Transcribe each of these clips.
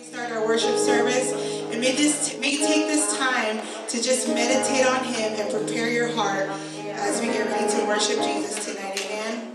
Start our worship service, and may you take this time to just meditate on Him and prepare your heart as we get ready to worship Jesus tonight. Amen.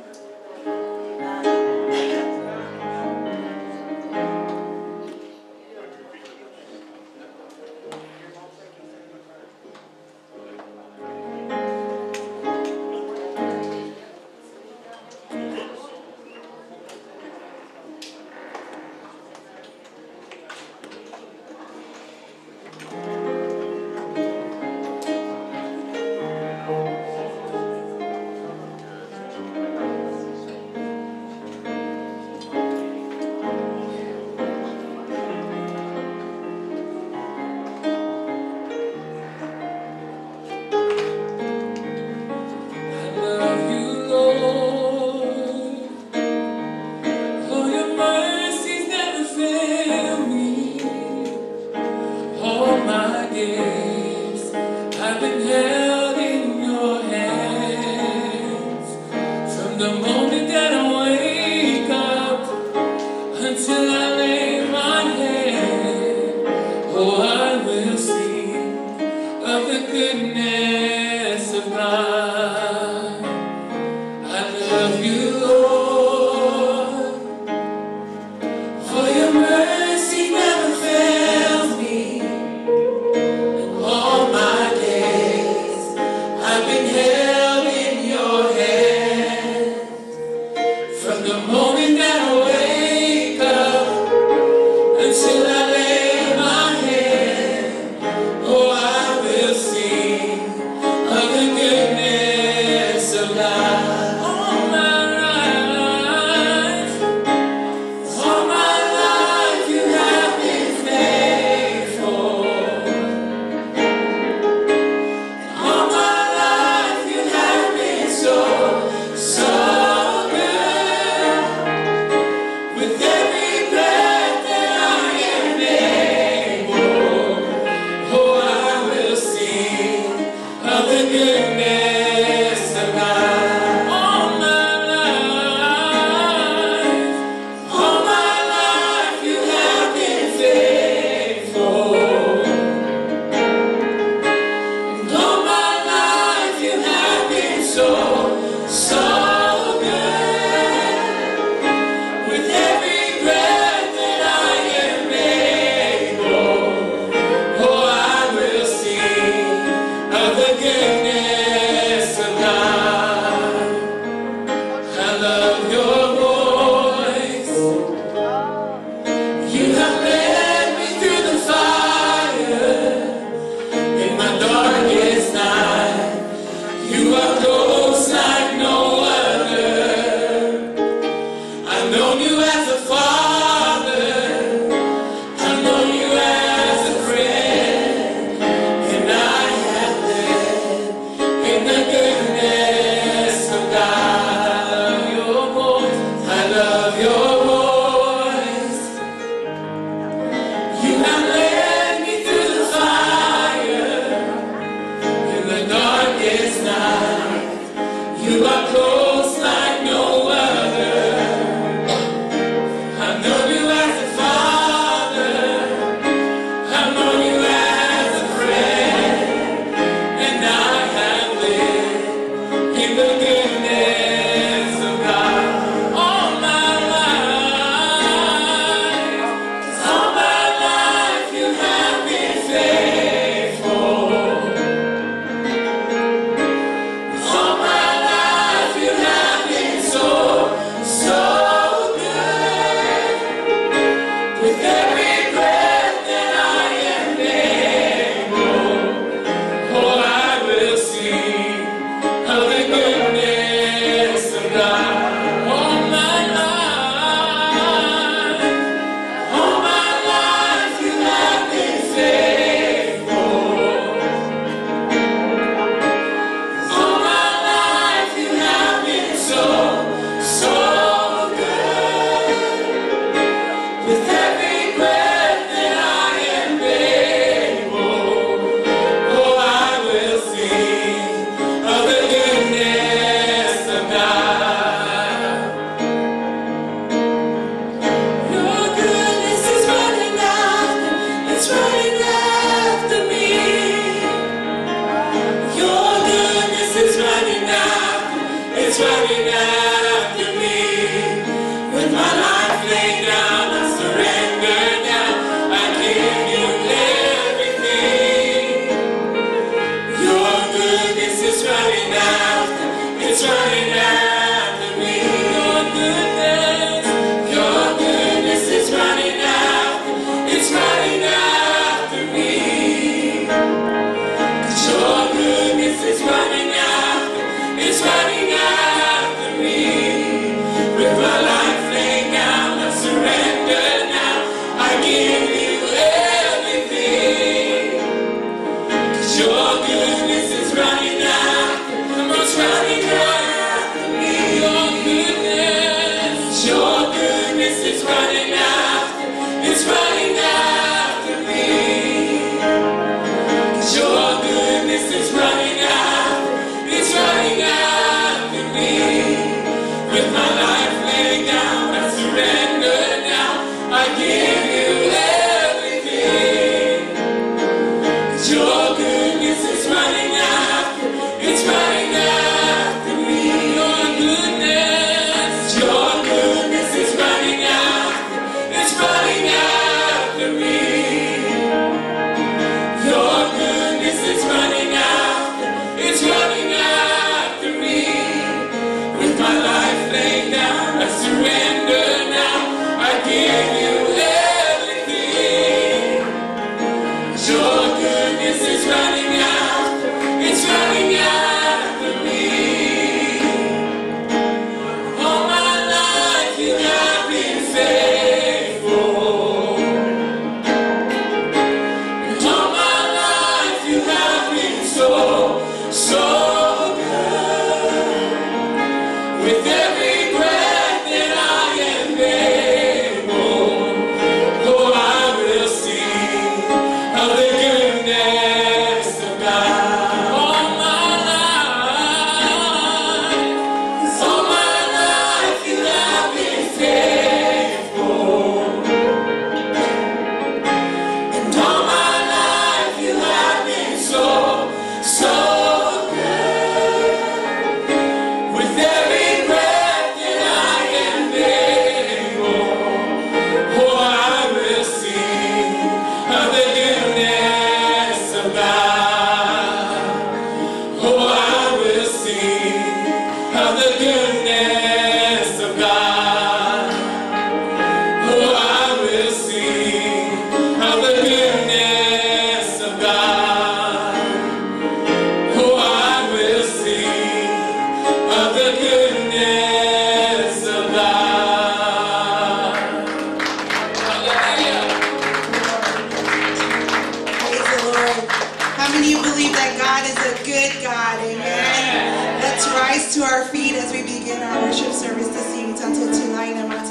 believe that God is a good God. Amen. Let's rise to our feet as we begin our worship service this evening. Tanto tonight, tanto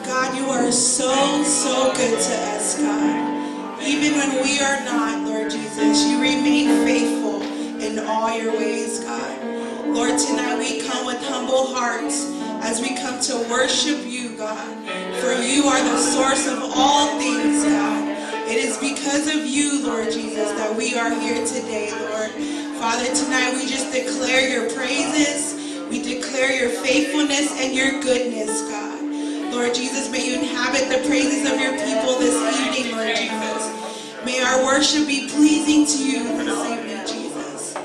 God, you are so, so good to us, God. Even when we are not, Lord Jesus, you remain faithful in all your ways, God. Lord, tonight we come with humble hearts as we come to worship you, God. For you are the source of all things, God. It is because of you, Lord Jesus, that we are here today, Lord. Father, tonight we just declare your praises. We declare your faithfulness and your goodness, God. Lord Jesus, may you inhabit the praises of your people this evening, Lord Jesus. May our worship be pleasing to you this evening, Jesus.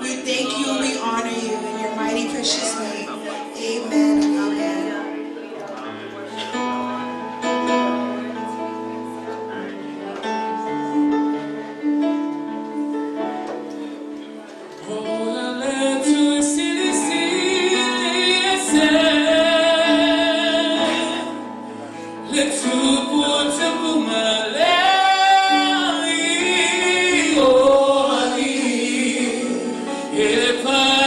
We thank you and we honor you in your mighty, precious name. Amen and amen. Nilima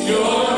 Jehovah.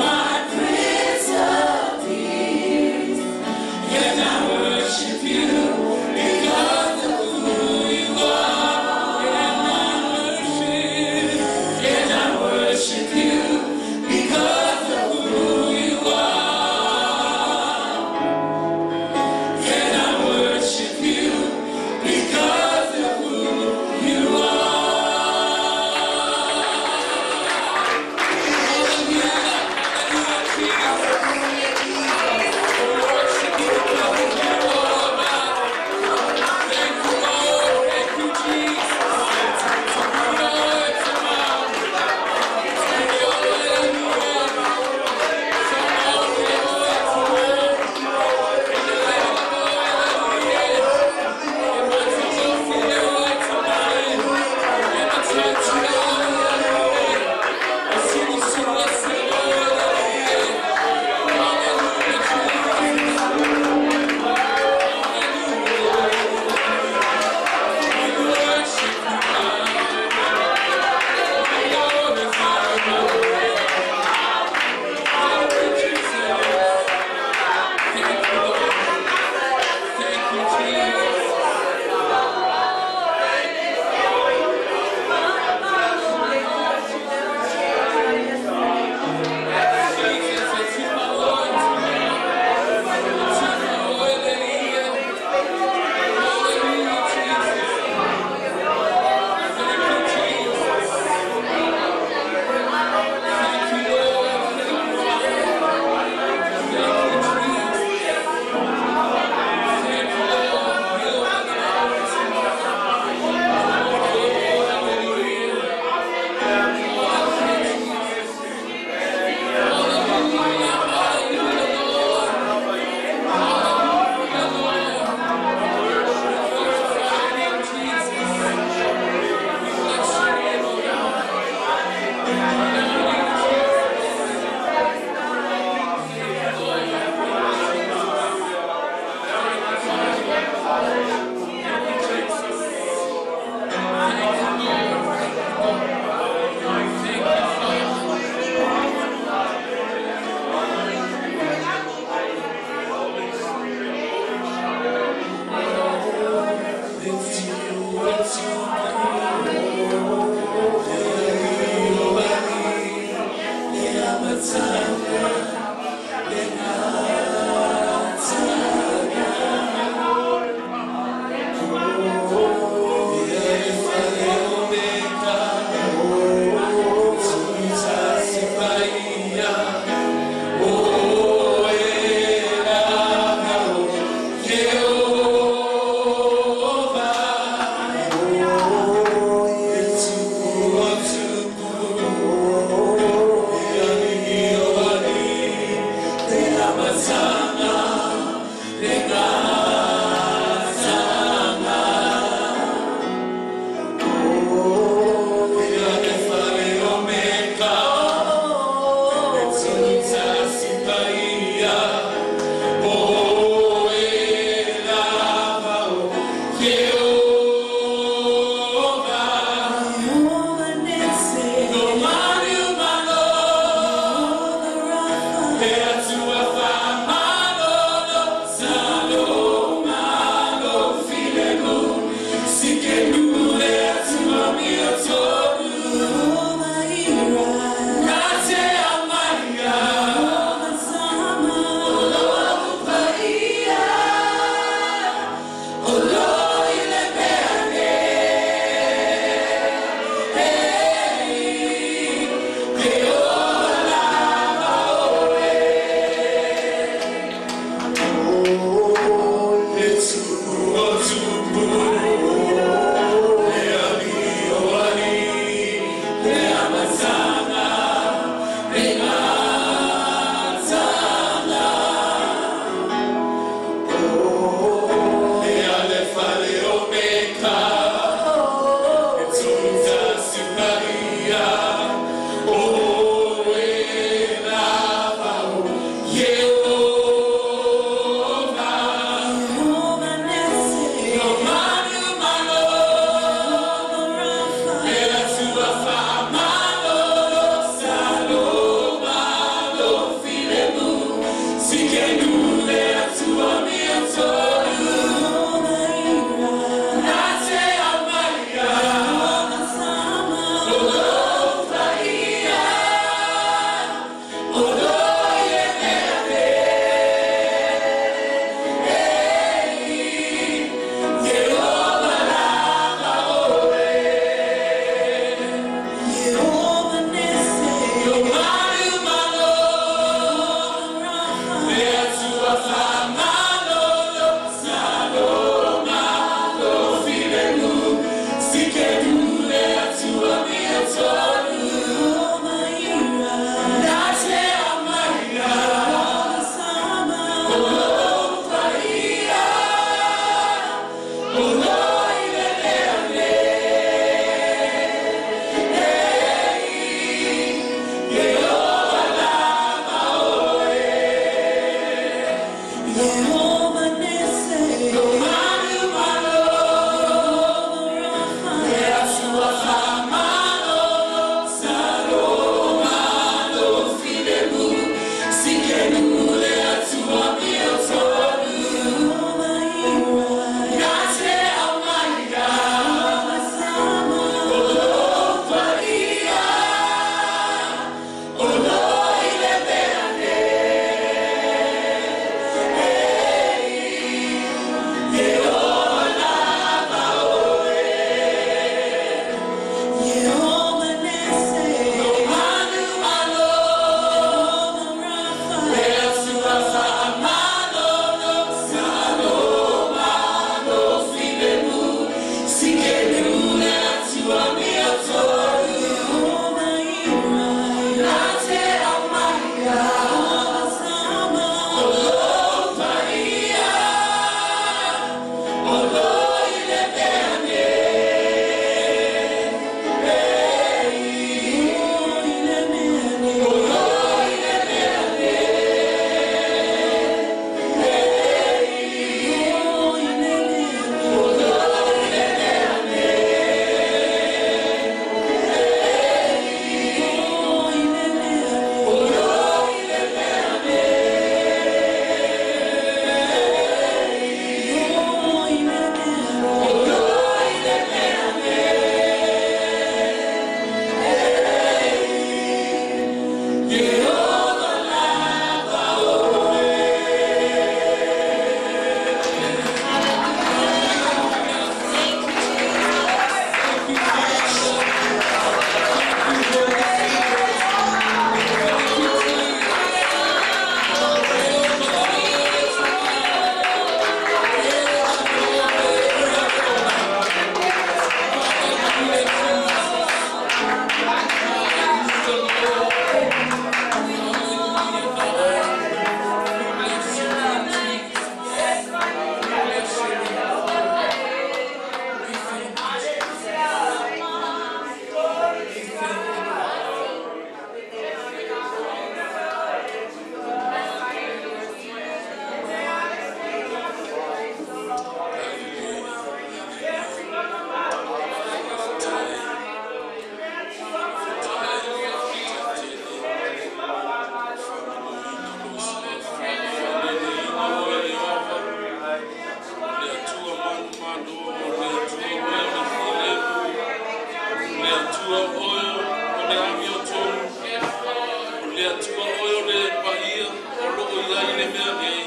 tua oyo le paia o loo ia i le mea nei.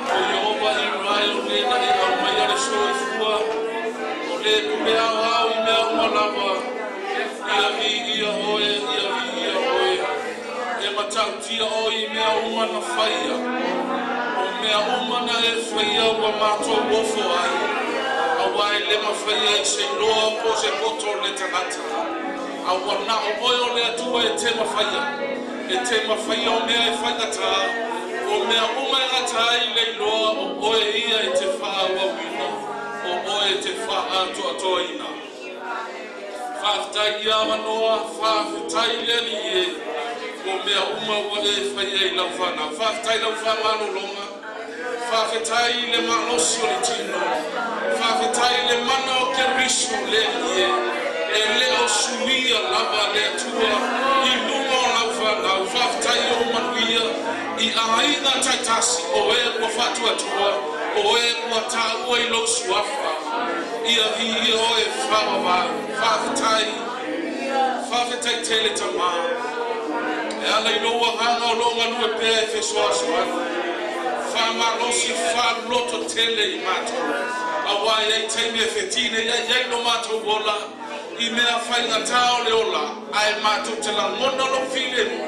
O Yehova Israel le na e au mai ale soifua o le pulea au i mea umalawa. Ia vi ia hoe, ia vi ia hoe. E matautia o i mea umana whaia. O mea umana e whaia ua mātua wofo ai. Awai le mawhaia i se loa po se koto le tangata. Awa na o oio le atua e te mawhaia. E te mawhaia o mea e whaingata. O mea uma e ngata ai le loa o oe ia e te wha wawina. O oe te wha atua toina. Whaafitai ia manoa, whaafitai le ni e. O mea uma ua e whaia i lau whana. Whaafitai lau whamano longa. Whaafitai le manosi o le tino. Whaafitai le mana o ke riso le ni e. E leo suia lava le tua I lunga o lau whana. Whaafitai o manuia I ainga taitasi o e kua whatua tua. O e kua tāua I lau suafa. Ia vi o e whawawa. Whaafitai tele tama. E ala I loa hanga o longa nue pēe whesua soana. Whamalosi whaloto tele I mato. Awai ei teime whetine ei no mato wola. I mea whainga tau le ola. Ai mato te la ngona lo while mo.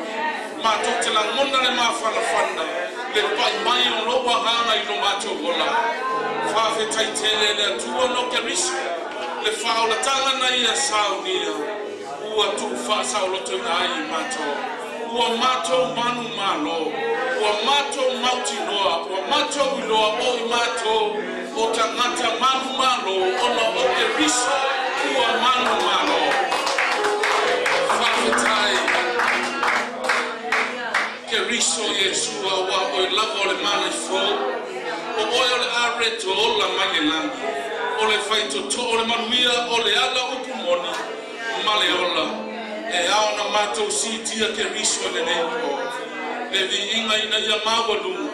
Mato te la ngona le mawhana whana. Le pai mai o loa hanga I no mato wola. Whawhetai tele le atua no ke riso. Le whaola tanga na ia saunia. Ua tu whaasauloto na I mato. Ua mato manu malo. Ua mato mauti noa. Ua mato iloa o I mato. O tangata manu malo. Ona o ke riso. Ua manu malo. Whawhetai. Ke riso Yesua wa o lava o le mani fo. O oe o le areto o la mani langi. O le whaito to o le manuia o le ala upumoni. Male ola. E aona matou sitia ke riso le neiko. Le vi inga ina ia mawa lunga.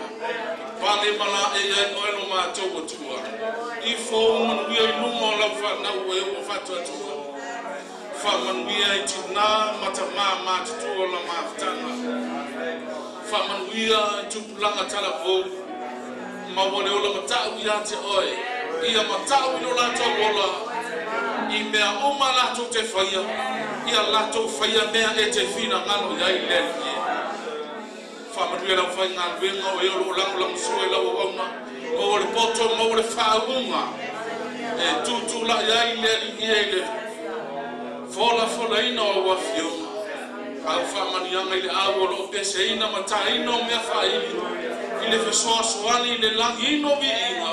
Pale mala e ai oelo matou o tua. I fo manuia I lunga o la whana ue o whatua tua. Wha manuia I tina matama matutua la maftanga. Wha manuia I tupulanga tala vou. Mawale ola matau I ate oe. Ia matau I ola togola. I mea oma lato te whaia. Ia lato whaia mea e te whina ngalo iai lelki. Whamanuia lau whai ngā luenga o eolo langu langu sua I lau auna. Mo le poto, mo le whaunga. E tūtula iai lelki e le. Fola ina o wafiunga. Au whamanianga I le awo lo pese ina mata ina o mea whaili. I le whesoa soani I le langi ino vi inga.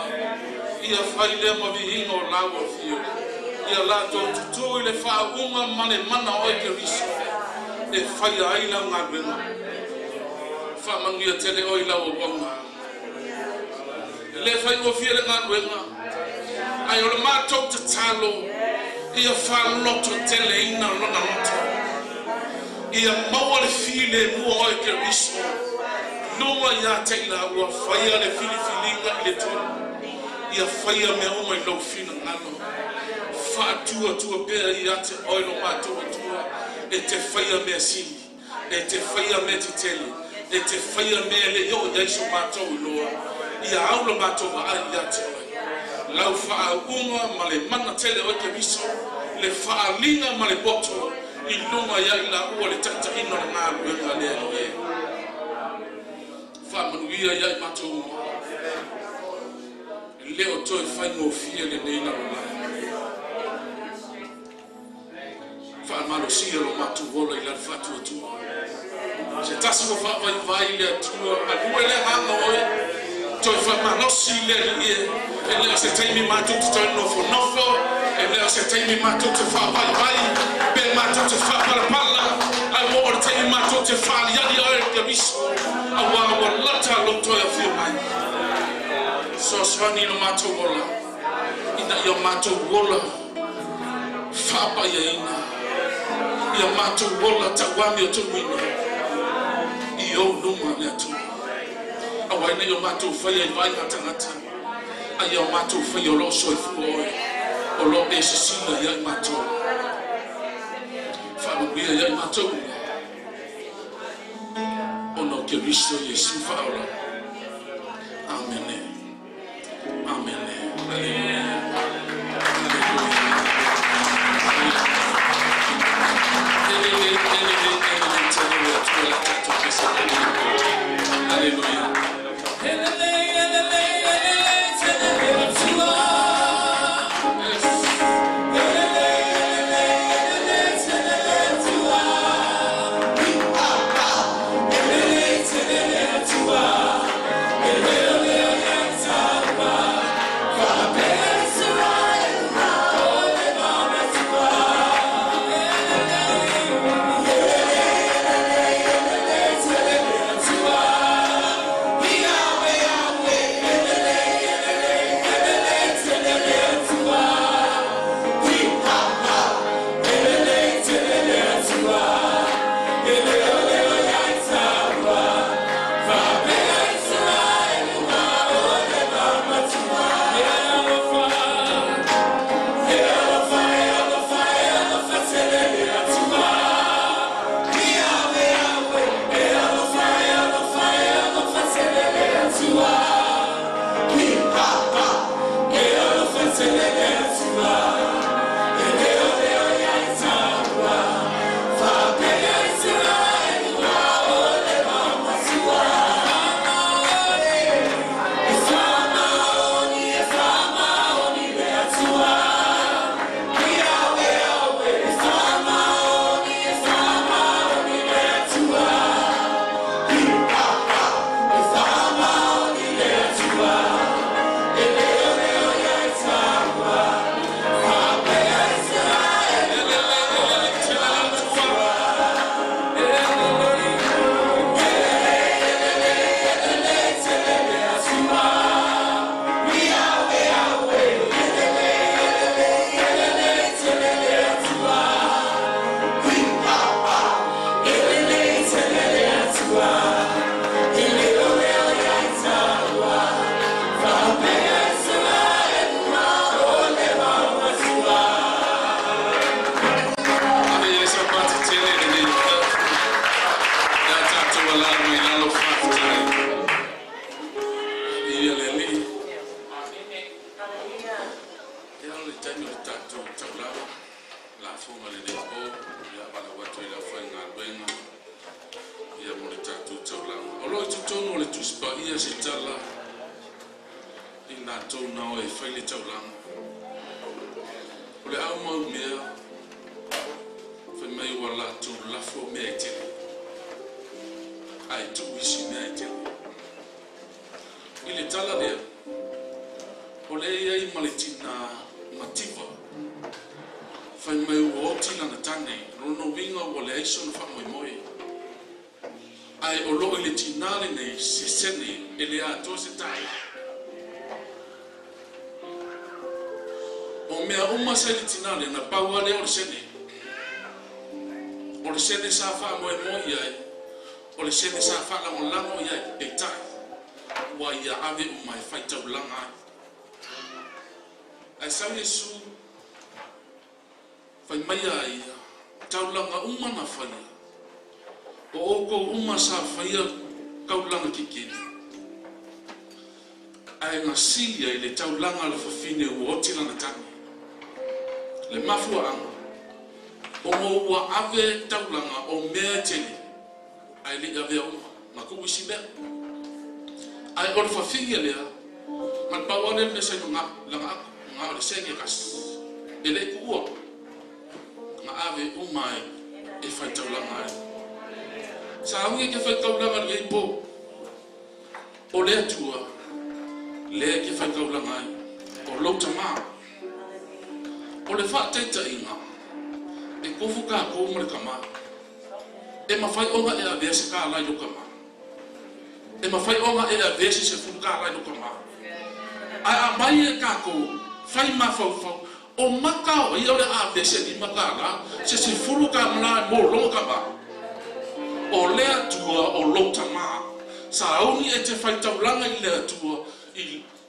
Ia whai le ma vi inga o lau wafiunga. Ia lato tutu I le whaunga mane mana o ke riso. E whai aila ngā luenga. Whamangia tele o I lau o wanga. Le whai o fia le ngā luenga. Ai o le mātou te talo. Ia whaloto tele ina lona loto. Ia maua le file mua o ke riso. Lua ia te ila ua whaia le filifilinga I le tonu. Ia whaia mea uma I lau fina ngalo. Whaatua tua pēr I ate oilo mātua tua. E te whaia mea sini. E te whaia mea titele. E te whaia mea le yo iaiso mātou I loa. Ia aula mātou ai I ate oi. Lau whaaunga ma le mana tele o ke riso. Le whaalinga ma le boto. I lunga ia I la ua le tata ino le ngā luenga le aloe. Whamanuia ia I mātou uma. Leo toi whaingo fia le neina o lai. Whaamalo sia lo matu wola I la whatua tua. Se tasi mo whaai le atua. Alue le hanga oi. Toi whaamalo si le rie. E leo se teimi matu te toi nofo nofo. E leo se teimi matu te whaapalawai. Be matu te whaapalapala. Ai mo ora teimi matu te whaaliani o e te miso. Awa lata lo toi a whio mai. So swani no matu wola. Ina yo matu wola. Whaapa ia ina. Ia mātou wola tawami o tuwina. I o numa le atu. Awaina i o mātou whaia I vai matangata. Ai o mātou whaia o loso I fuoi. O lo e sasina ia I mātou. Whaamaguia ia I mātou. Ono ke Kristo Yesu faula. Amen. Amen. Hallelujah.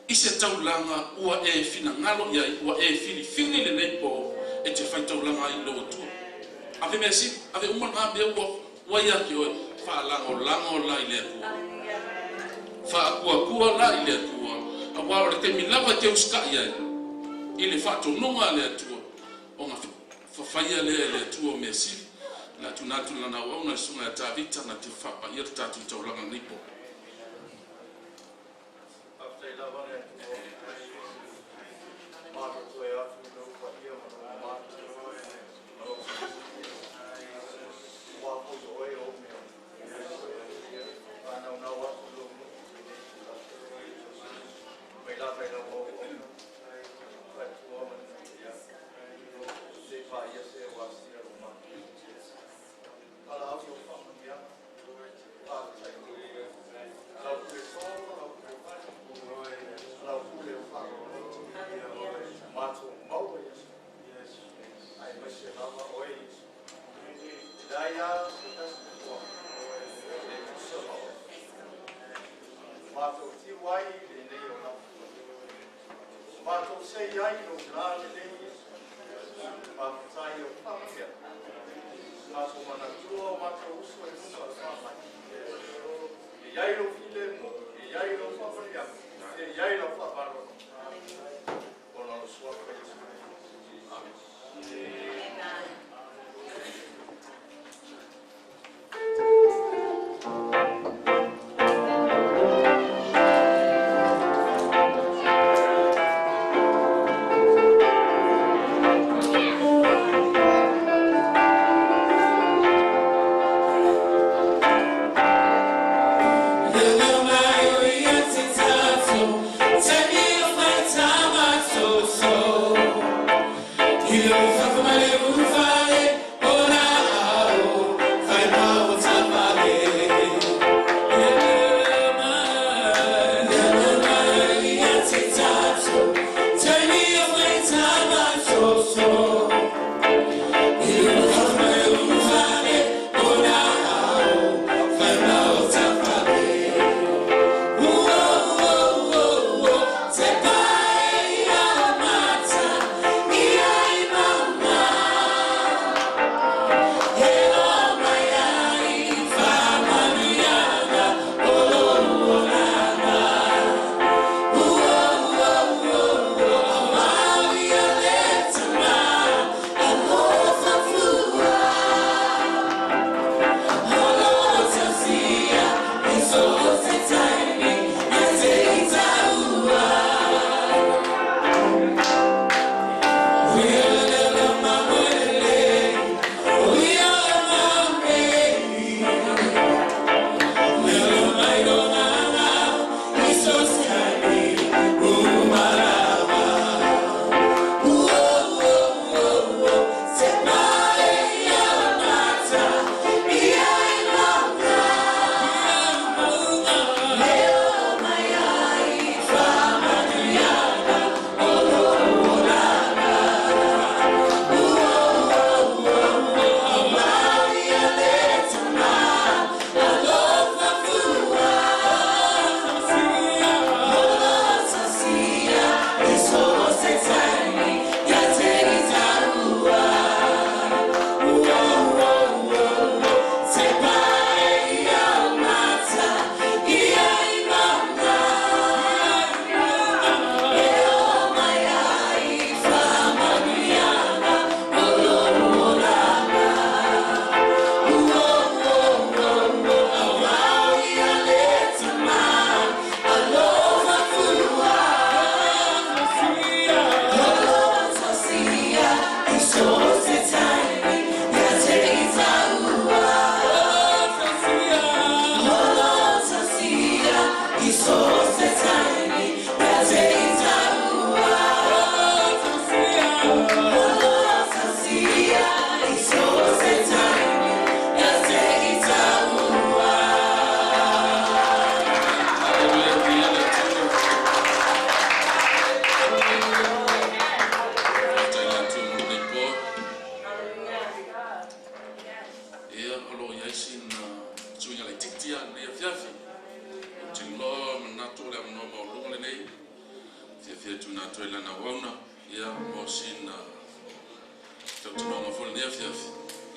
Ise taulanga ua e fina ngalo ia ua e fili fili le lepo e te fai taulanga I lo tu. Ave mesi, ave uma ngā mea ua ia ki oe Whaalango la ile atua. Whaakua la ile atua. Awa o te milava te uska ia. Ile whaatononga le atua. O ngā whawhaia le atua o mesi. La tunatu lana wauna sunga ta vita na te whapa ia tatu i tauranga nipo.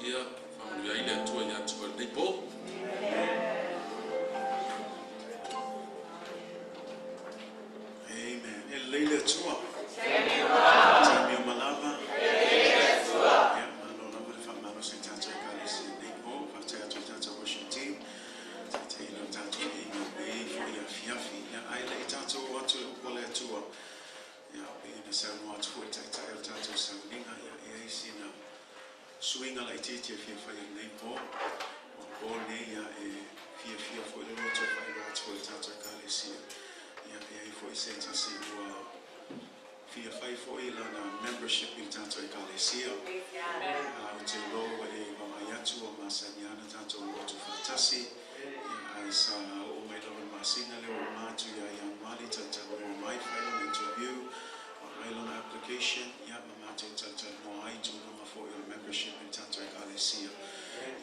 Ia, familia ile tu ya tu ndipo Amen. Leila tua. Tami malava. Yeah, malona mo fa malo se tato kali se neko, fa tato tato worship team. Tato tato inga be for ya fiafi. Ya ai le tato watu ukole tua. Ya be na sa no atu ko tato sa ninga ya e sina. Swinga la titi fi fa ya neko. Ko ne ya e fia for the lot of I want for tato kali se. Ya e for sense se wa Fia fai foi lá na membership em tanto ecalesia. Te loa e mama yatu o masaniana tanto o tu fatasi. Ai sa o mai lo masina le o matu ya yang mali tanto o mai file interview. Mai lo application ya mama tanto no ai tu no for your membership in tanto ecalesia.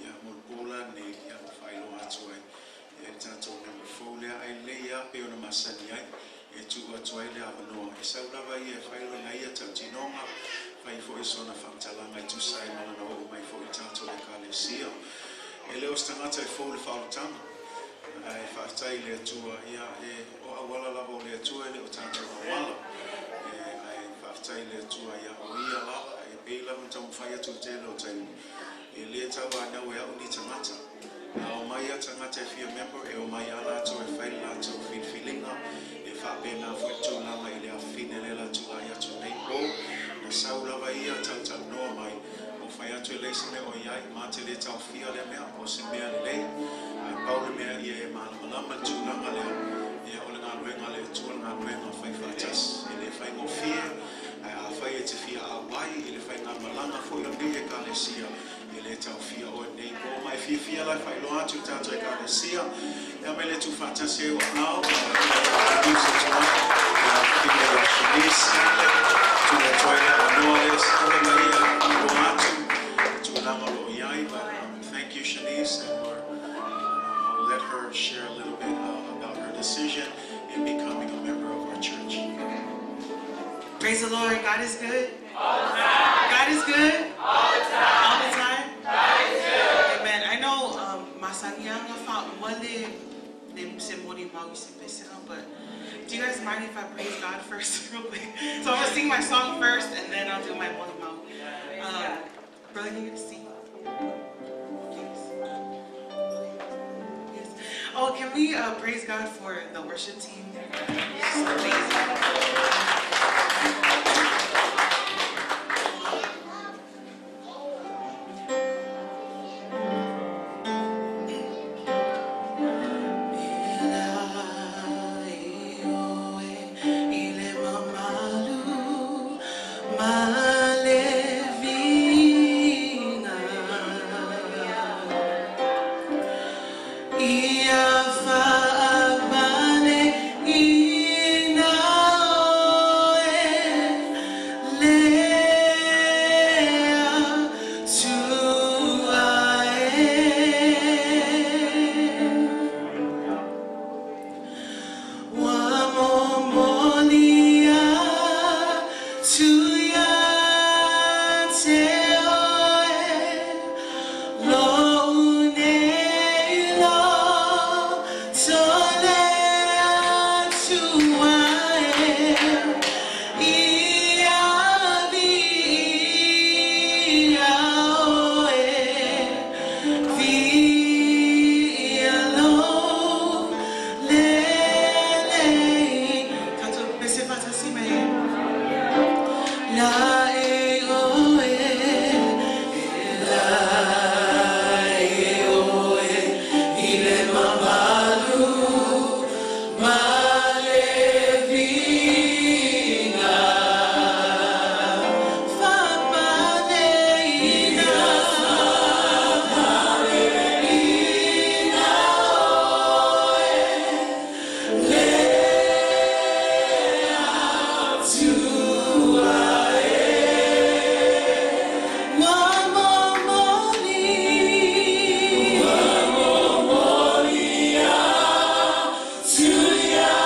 Ya mo bola ne ya file o atu ai. Ya tanto number 4 le ai le ya pe o masania. E tu atuai le avanoa. E saulava ia whailo na ia tautinonga. Whai fo e sona whamtalanga i tu sai mana na o mai fo i tato le kalesia. E leo stangata e fo le whaolutanga. E whaatai le atua ia e o awala lava o le atua e le o tato awala. E whaatai le atua ia o ia lava e peila mtamu whai atu te lo taimu. E le tawa anau e au ni tangata. Na o mai a tangata e fia member e o mai ala ato e whai lato whilwhilinga. Pena foi tu na mai le afine le la tu ai atu nei po na saula vai a tau no mai o fai atu le sine o ia mate le tau fia le mea o se mea le ai paulo mea ia e malama tu na male ia o le nga luenga le tu nga luenga fai fatas e le fai ngo fia a fai e te fia a wai e le fai nga malama foi o ni e kalesia e le tau fia o nei po mai fia la fai lo atu tatu e kalesia e me le tu fatas e o nao Thank you, Shanice, and I'll let her share a little bit about her decision in becoming a member of our church. Praise the Lord. God is good. All the time. God is good. All the time. All the time. God is good. Amen. I know Masanyanga found one day. But do you guys mind if I praise God first real quick? So I'm going to sing my song first and then I'll do my Moni Mau. Brother, you can sing. Yes. Oh, can we praise God for the worship team? It's amazing. Hallelujah.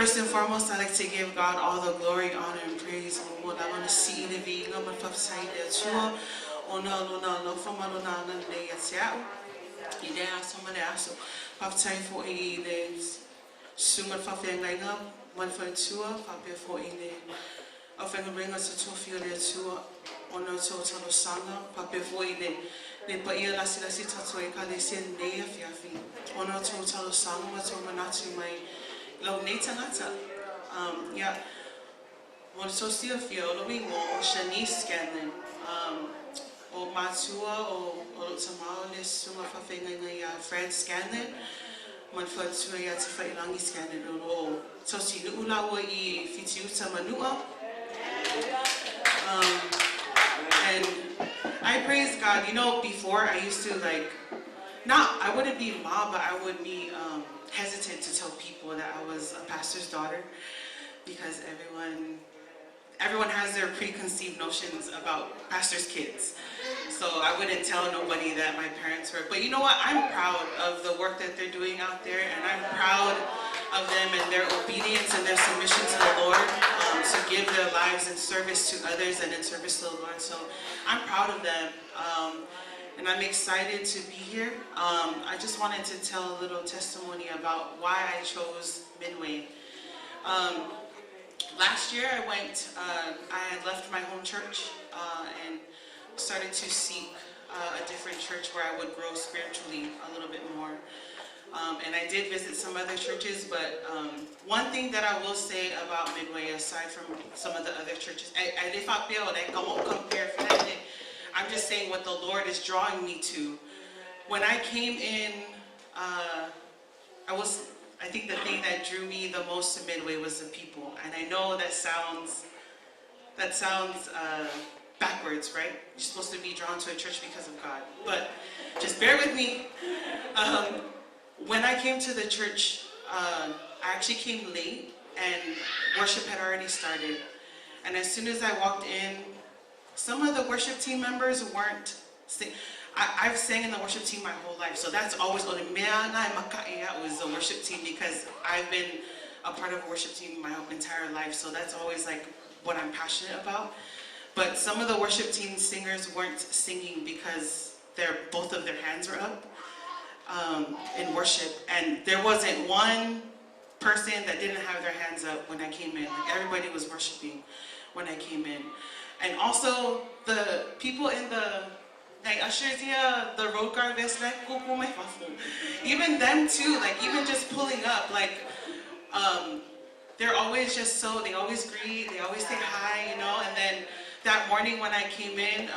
First and foremost, I'd like to give God all the glory, honor, and praise. I want to see the being of my side there too. Oh no, from my day at Seattle. Idea somebody else. Have time for a sugar for laying up, one for tour, for a often bring us to feel there too. On a total sanga, Papa for the Baia Lasita to a Calisian day of Yafi. On a total sanga, what's over not to my love Nathan Nata. Yeah. Well, so see a few, loving or Shanice Scanlon, or Matua or Tamales, Suma for Finger, Fred Scanlon, one for 2 years to fight Langi Scanlon, or so see Lula, e Fitu Tamanua. And I praise God. You know, before I used to I wouldn't be mom, but I would be hesitant to tell people that I was a pastor's daughter because everyone has their preconceived notions about pastors' kids. So I wouldn't tell nobody that my parents were. But you know what? I'm proud of the work that they're doing out there, and I'm proud of them and their obedience and their submission to the Lord, to give their lives in service to others and in service to the Lord. So I'm proud of them, and I'm excited to be here. I just wanted to tell a little testimony about why I chose Midway. Last year I had left my home church and started to seek a different church where I would grow spiritually a little bit more. And I did visit some other churches, but one thing that I will say about Midway, aside from some of the other churches, if I feel like I won't compare for that, I'm just saying what the Lord is drawing me to. When I came in, I think the thing that drew me the most to Midway was the people. And I know that sounds backwards, right? You're supposed to be drawn to a church because of God. But just bear with me. When I came to the church, I actually came late and worship had already started. And as soon as I walked in, some of the worship team members weren't singing. I've sang in the worship team my whole life, so that's always was the worship team because I've been a part of a worship team my entire life, so that's always like what I'm passionate about. But some of the worship team singers weren't singing because both of their hands were up in worship, and there wasn't one person that didn't have their hands up when I came in. Like, everybody was worshiping when I came in. And also the people in the ushers here, the road guard, even them too, even just pulling up, they're always just they always greet, they always say hi, and then that morning when I came in,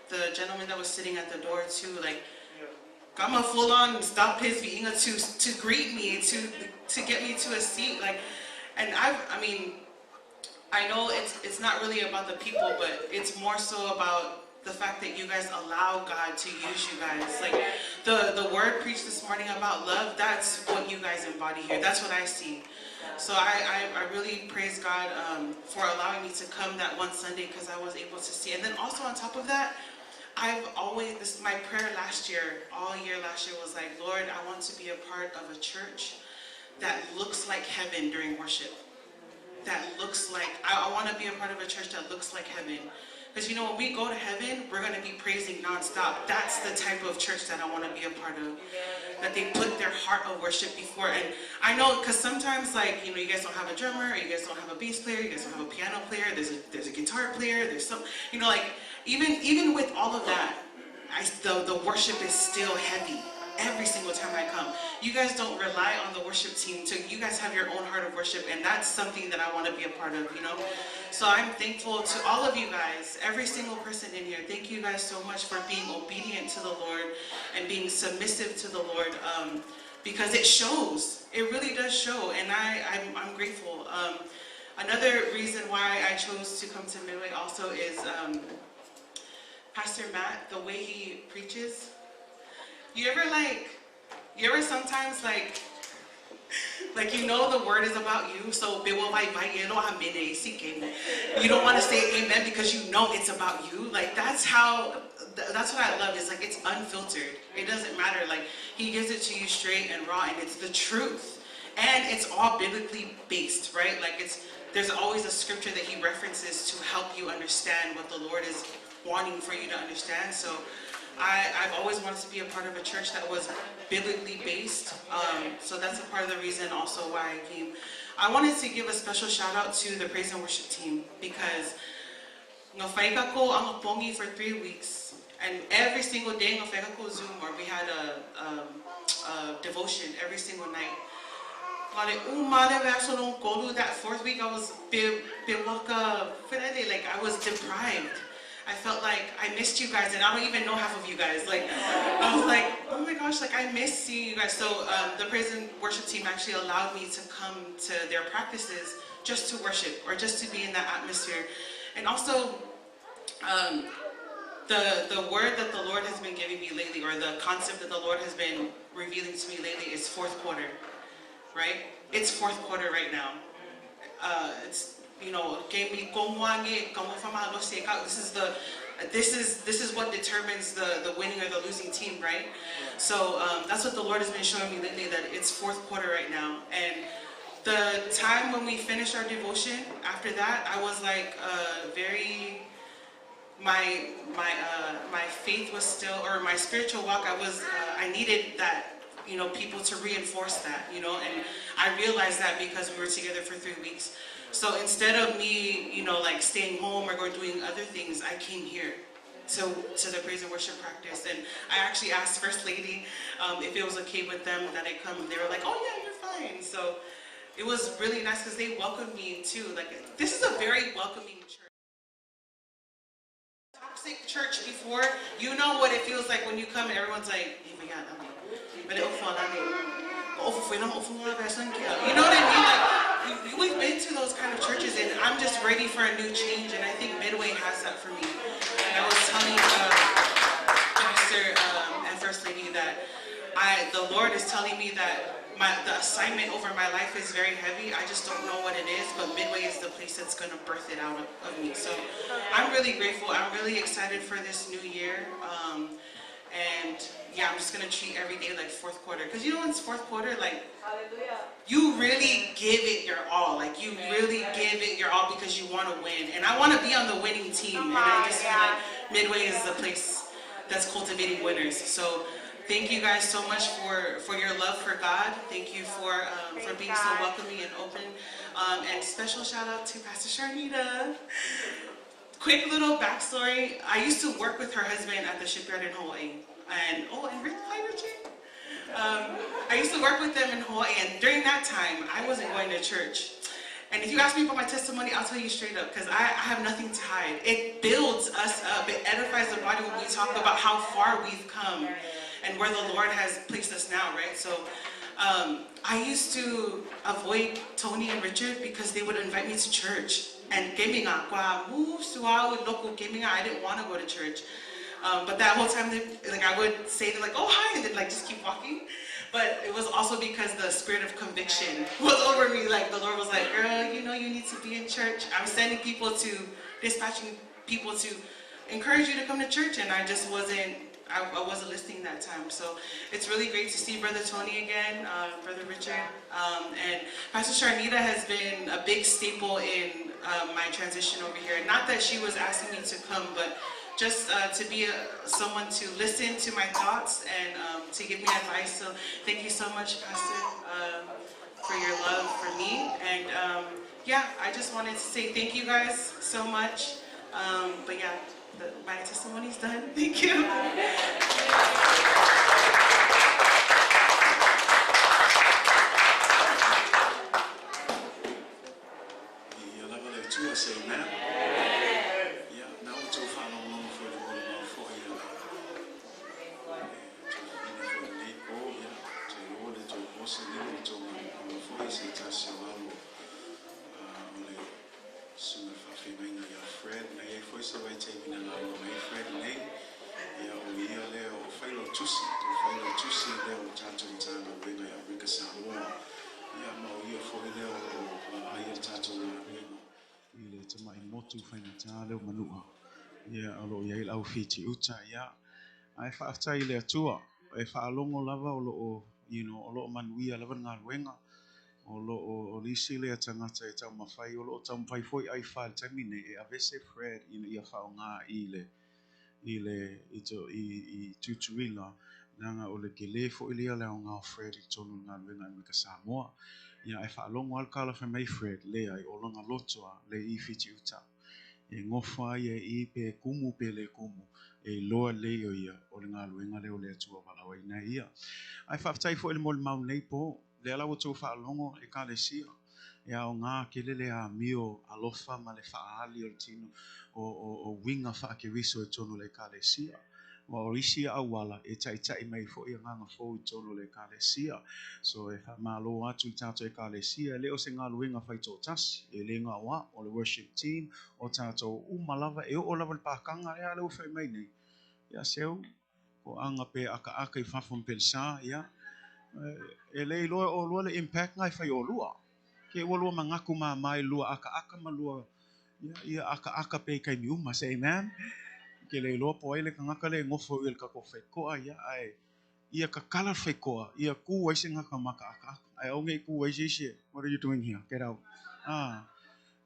the gentleman that was sitting at the door too, Gama full on stop his being to greet me, to get me to a seat, and I know it's not really about the people, but it's more so about the fact that you guys allow God to use you guys. The word preached this morning about love, that's what you guys embody here. That's what I see. So I really praise God for allowing me to come that one Sunday because I was able to see. And then also on top of that, my prayer all year last year was Lord, I want to be a part of a church that looks like heaven during worship. I want to be a part of a church that looks like heaven. Because when we go to heaven, we're going to be praising nonstop. That's the type of church that I want to be a part of. That they put their heart of worship before. And I know, because sometimes, you guys don't have a drummer, or you guys don't have a bass player, you guys don't have a piano player, there's a guitar player, there's some, even with all of that, the worship is still heavy. Every single time I come, you guys don't rely on the worship team you guys have your own heart of worship, and that's something that I want to be a part of, So I'm thankful to all of you guys, every single person in here. Thank you guys so much for being obedient to the Lord and being submissive to the Lord, because it shows. It really does show, and I'm grateful. Another reason why I chose to come to Midway also is Pastor Matt, the way he preaches. You ever sometimes the word is about you, so you don't want to say amen because it's about you. That's what I love. It's it's unfiltered. It doesn't matter. He gives it to you straight and raw, and it's the truth. and it's all biblically based, right? Like there's always a scripture that he references to help you understand what the Lord is wanting for you to understand. So I've always wanted to be a part of a church that was biblically based. So that's a part of the reason also why I came. I wanted to give a special shout out to the praise and worship team because ngafaiga ko ang pongi for 3 weeks, and every single day ngafaiga ko Zoom, or we had a devotion every single night. That 4th week I was like I was deprived. I felt like I missed you guys, and I don't even know half of you guys. Like I was like, oh my gosh, like I miss seeing you guys. So the praise and worship team actually allowed me to come to their practices just to worship or just to be in that atmosphere. And also the word that the Lord has been giving me lately, or the concept that the Lord has been revealing to me lately, is 4th quarter. Right? It's 4th quarter right now. It's, you know, this is what determines the winning or the losing team, right? So that's what the Lord has been showing me lately, that it's 4th quarter right now. And the time when we finished our devotion, after that, I was like my faith was still, or my spiritual walk, I needed that, you know, people to reinforce that, you know, and I realized that because we were together for 3 weeks. So instead of me, you know, like staying home or doing other things, I came here to the praise and worship practice. And I actually asked First Lady if it was okay with them that I come. They were like, oh yeah, you're fine. So it was really nice because they welcomed me too. Like, this is a very welcoming church. Toxic church before, you know what it feels like when you come and everyone's like, hey, my God, you know what I mean? Like, we've been to those kind of churches, and I'm just ready for a new change, and I think Midway has that for me. And I was telling Pastor and First Lady that the Lord is telling me that the assignment over my life is very heavy. I just don't know what it is, but Midway is the place that's going to birth it out of me. So I'm really grateful. I'm really excited for this new year. And yeah, I'm just going to treat every day like 4th quarter. Because you know, when it's 4th quarter, like, you really give it your all. Like, you really give it your all because you want to win. And I want to be on the winning team. And I just feel like Midway is the place that's cultivating winners. So thank you guys so much for your love for God. Thank you for being so welcoming and open. And special shout out to Pastor Sharnita. Quick little backstory. I used to work with her husband at the shipyard in Hawaii. And hi Richard. I used to work with them in Hawaii, and during that time, I wasn't going to church. And if you ask me about my testimony, I'll tell you straight up, because I have nothing to hide. It builds us up. It edifies the body when we talk about how far we've come and where the Lord has placed us now, right? So I used to avoid Tony and Richard because they would invite me to church. And I didn't want to go to church. But that whole time, like, I would say, like, oh, hi, and then, like, just keep walking. But it was also because the spirit of conviction was over me. Like, the Lord was like, girl, you know, you need to be in church. I'm sending people dispatching people to encourage you to come to church. And I just wasn't listening that time. So it's really great to see Brother Tony again, Brother Richard. And Pastor Sharnita has been a big staple in my transition over here. Not that she was asking me to come, but just to be someone to listen to my thoughts and to give me advice. So thank you so much, Pastor, for your love for me. And yeah, I just wanted to say thank you guys so much. But yeah, my testimony's done. Thank you. tu faina ta le manua ia alo ia il au fiti uta ia ai fa tai le atua e fa longo lava o lo o lo manuia lava nga luenga o lisi le tangata e tau mawhai o lo tau mawhai foi ai whai tamine e avese Fred ina ia whao ngā i tutuila nanga o le gele fo ilia le o ngā Fred i tonu ngā luenga i mika Samoa ia e whaalongo al kala whai mai Fred le ai o longa lotoa le i whiti uta e ngofa ia i pe kumu pe le kumu e loa le o ia o le ngā luenga le o le atua walawa ina ia ai whaftai fo ele mo le mau nei po le ala o tau whaalongo e ka le sia ia o ngā kelele a mio alofa ma le whaali o le tino o winga whaakiriso e tonu le ka le sia wa o isi awala e tai mai fo ia nganga fo i tonu le ka le sia so e malo atu i tato e ka le sia le o se ngā luenga whai tō tasi e le ngā wa o le worship team o tato umalava e o lava le pakanga e ale u whai mai nei ia seu ko anga pe aka i whafum pelsa ia e le loa o lua le impact ngai whai o lua ke o lua mangaku mai lua aka ma lua ia aka pe kai miuma say amen ke le loa po ai le kangaka le ngofo i le kako whaikoa ia ka kala whaikoa ia ku waise ngaka maka aka ai au ngai ku waise isi what are you doing here get out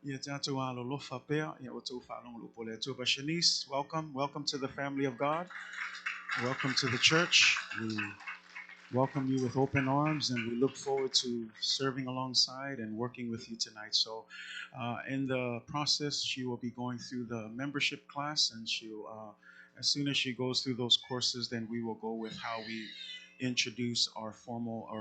ia tātou alo lofa pea ia o tau whaalongo lupo le atua Shanice welcome to the family of God welcome to the church we welcome you with open arms, and we look forward to serving alongside and working with you tonight. So, in the process, she will be going through the membership class, and she'll, as soon as she goes through those courses, then we will go with how we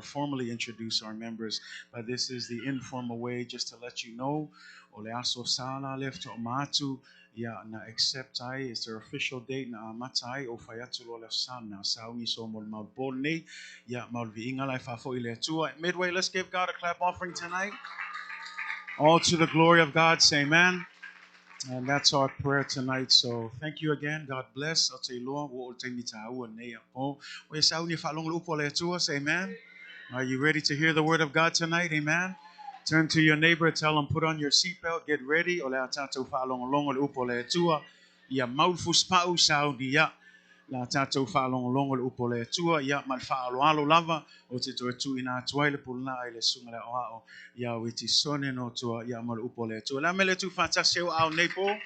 formally introduce our members. But this is the informal way, just to let you know. Ole aso sala left o matu. Ya na accept ai is their official date na matai o faiatu lo le sana saungi so mo mal bone ya mal viinga lai fa fo ile tua midway. Let's give God a clap offering tonight. All to the glory of God, say amen. And that's our prayer tonight. So thank you again. God bless. I'll tell you, Lord, we'll take me to our name. Oh, we sauni fa long lupo le tua, say amen. Are you ready to hear the word of God tonight? Amen. Turn to your neighbor, tell them, put on your seatbelt, get ready. Ole atato whaalong longo le upo le tua. Ia maufus pau saudi ya. La atato whaalong longo le upo le tua. Ia mal whaaloalo lava. O te toe tu ina atuai le pulna ai le sunga le oao. Ia witi sone no tua. Ia mal upo le tua. La mele tu fantasio au nepo.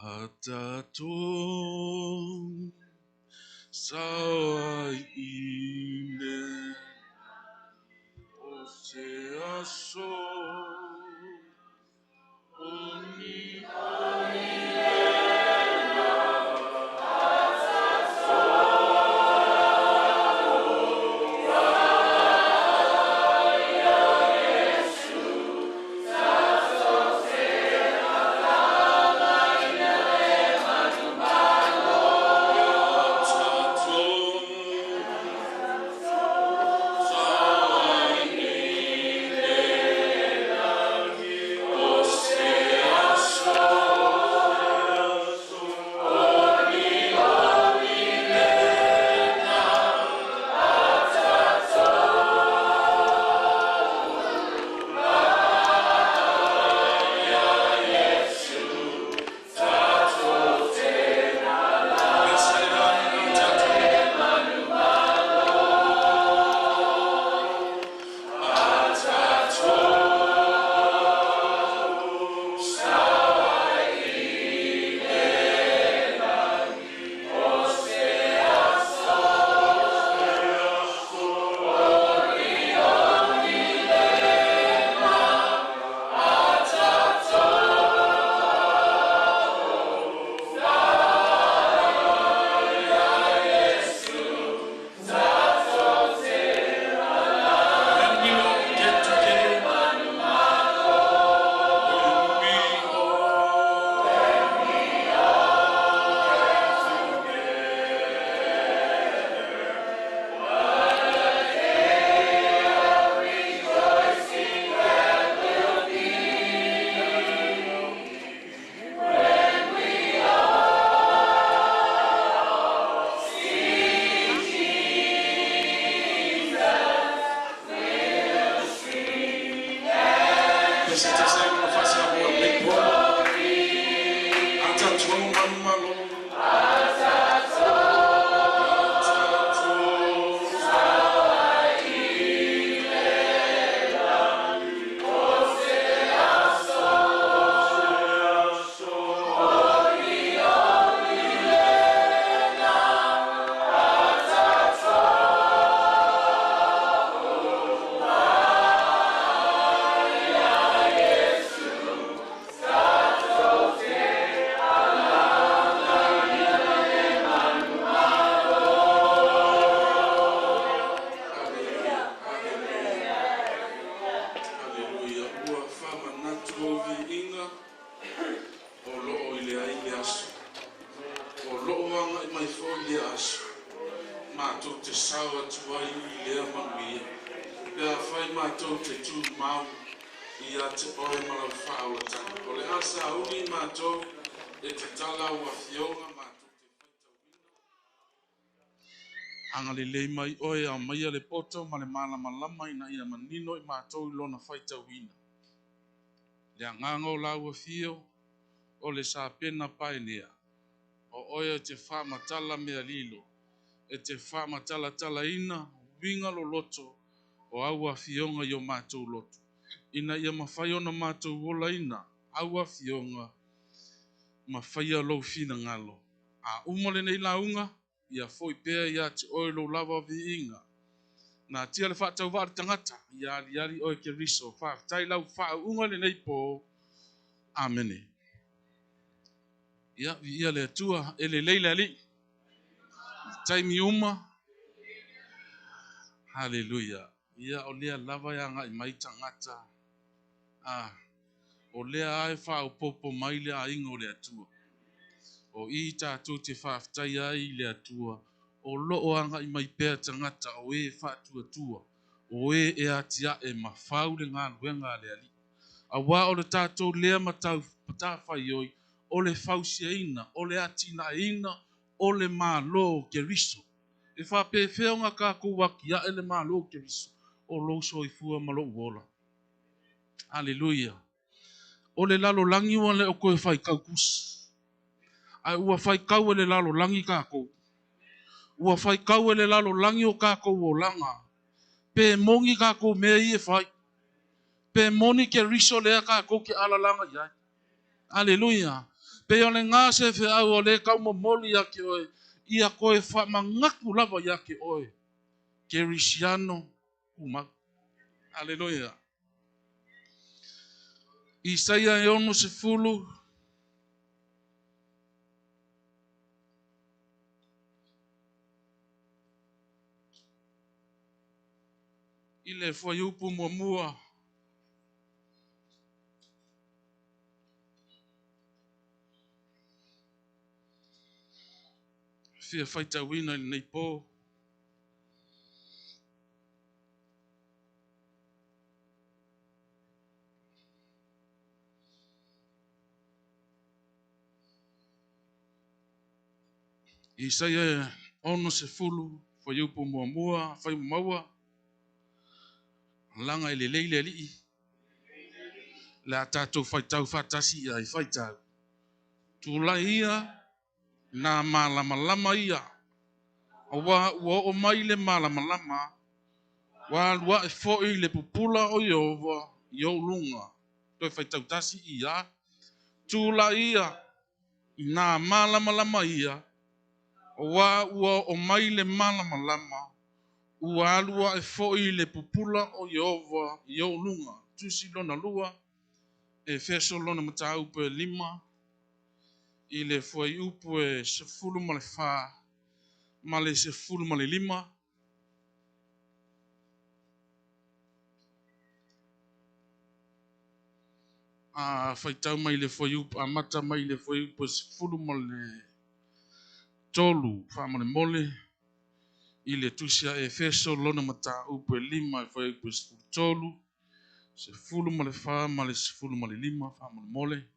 Atato. Sawa ine o se aso oni Atato mātou te sawa tuai I lea manuia. Pea whai mātou te tū mau I a te oe malau whaau atani. O le asa uni mātou e te tala ua fionga mātou te whaitawina. Anga le lei mai oe a maia le poto ma le malama lama ina ia manino I mātou I lona whaitawina. Le angango la ua fio o le sa pena paenea. O oe te wha matala mea lilo. E te wha matala tala ina, winga lo loto, o aua fionga I o mātou loto. Ina ia mawhai ona mātou wola ina, aua fionga, mawhaia lo fina ngalo. A umole nei launga, ia foi pea ia te oe lo lava vi inga. Na tia le whaatau wāre tangata, ia ali oe ke riso, whaatai lau wha unga le nei po, amene. Ia le atua, ele leila li. Taimi uma. Hallelujah. Ia o lea lava ya ngai mai tangata. O lea ai wha o popo mai lea ingo le atua. O I tātou te whaafitai ai le atua. O loo anga I mai pēr tangata o e whaatua tua. O e atia e mawhau le ngā luenga le ali. A wā o le tātou lea matau patawhai oi. O le whausia ina, o le atina ina, o le mālo ke riso. E wha pe whionga ka waki a ele mālo ke riso. O lo so I fua malo uola. Hallelujah. O le lalo langi ua le o koe whai kau kus. Ai ua whai kau ele lalo langi ka kou. Ua whai kau ele lalo langi o ka kou o langa. Pe mongi ka kou mea I e whai. Pe moni ke riso lea ka kou ke ala langa iai. Hallelujah. Pe o le ngā se whi au o le kau momoli a ke oe. Ia koe wha mangaku lava ia ke oe. Ke risiano umak. Hallelujah. Isaia e ono se fulu. I le fua iupu mua mua. Fia whaita wina I nei pō. Isaia ono se fulu. Fua iupu mua mua. Whai maua. Langa I le leile li. Le a tātou whaitau whatasi ia I whaitau. Tūla ia. Nā malama lama ia. Ua o mai le malama lama. Wa lua e foi le pupula o Iova. Yo lunga. Toi whaitau tasi ia. Tūla ia. Nā malama lama ia. Ua o mai le malama lama. Ua alua e foi le pupula o Iova. Yo lunga. Tusi lona lua. E feso lona matau pe 5. I le foi upu e se fulu ma le wha. Ma le se fulu ma le 5. Whaitau mai le foi upu. Mata mai le foi upu e se fulu ma le tolu. Wha ma le mole. I le tusia e feso lona mata upu e 5. E foi upu e se fulu tolu. Se fulu ma le wha ma le se fulu ma le 5. Wha ma le mole.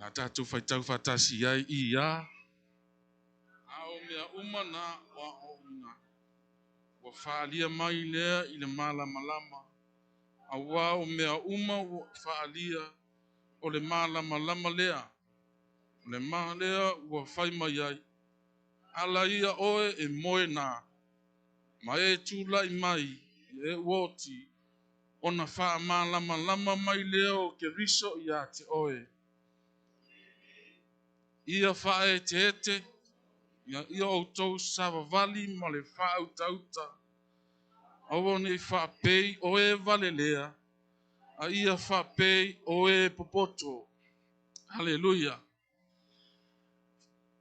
Nā tātou whaitau whatasi ai I a. Ao mea umana wa o ina. Wa whaalia mai lea I le malama lama. A wā o mea uma wa whaalia o le malama lama lea. Le maa lea wa whai mai ai. Ala ia oe e moe nā. Ma e tūlai mai e uoti. Ona wha malama lama mai lea o ke riso I a te oe. Ia whae te ete. Ia o tau sawa vali ma le whao tauta. Awa ne whapei o e vale lea. A ia whapei o e popoto. Hallelujah.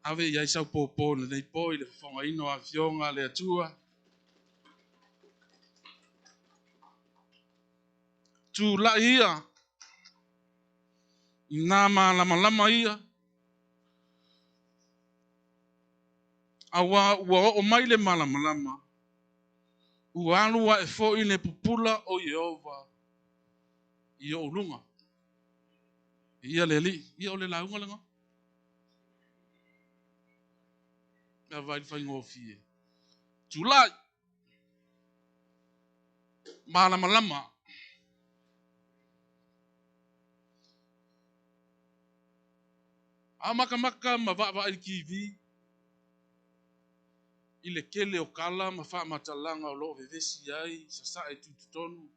Ave iai sau popo ne nei po I le whonga ino a fionga le atua. Tu la ia. I nā malama lama ia. Awa ua o mai le malamalama. Ua alua e fo i le pupula o Yehova. Ia o lunga. Ia le li. Ia o le launga langa. Mea vai fai ngofie. Julai. Malamalama. A maka ma va i kiwi. I le kele o kala ma wha matalanga o loo vevesi ai sa sa e tututonu.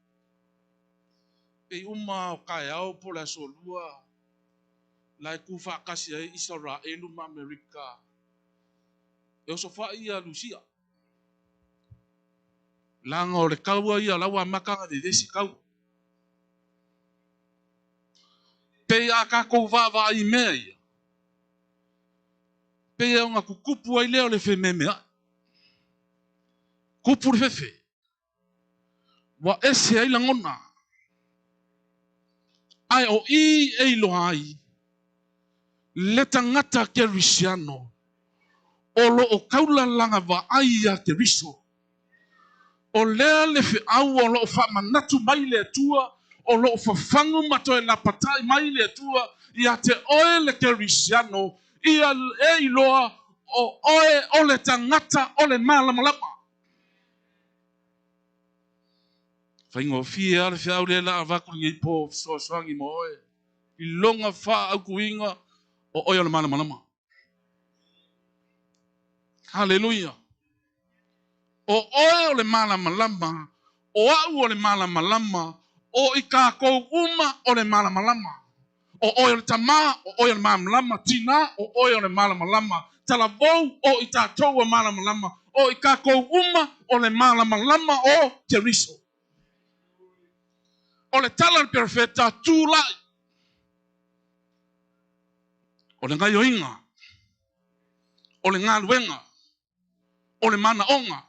E uma o kai au po la solua. Lai ku wha kasi ai Israelu ma Amerika. E o so wha ia Lucia. Langa o le kaua ia lawa makanga vevesi kau. Pe a ka kou va i mea ia. Pe a unga kukupu ai leo le fe memea. Kupu le fefe. Wa ese ai langona. Ai o i eilo ai. Le tangata kerisiano. Olo o kaula langa va ai a keriso. O lea le fe au o lo fa manatu mai le tua. O lo fa fangu mato e la patai mai le tua. Ia te oe le kerisiano. Ia eiloa o oe o le tangata o le malamalama. Whaingo fia le whiau le la avaku ngi po soaswangi mo oe. I longa wha au kuinga o oe o le malamalama. Hallelujah. O oe o le malamalama. O au o le malamalama. O i kākou uma o le malamalama. O oe o le tama o oe o le malamalama. Tina o oe o le malamalama. Talavou o i tātou o malamalama. O i kākou uma o le malamalama o Keriso. O le tala le perfeta tūlai. O le ngai oinga. O le ngā luenga. O le mana onga.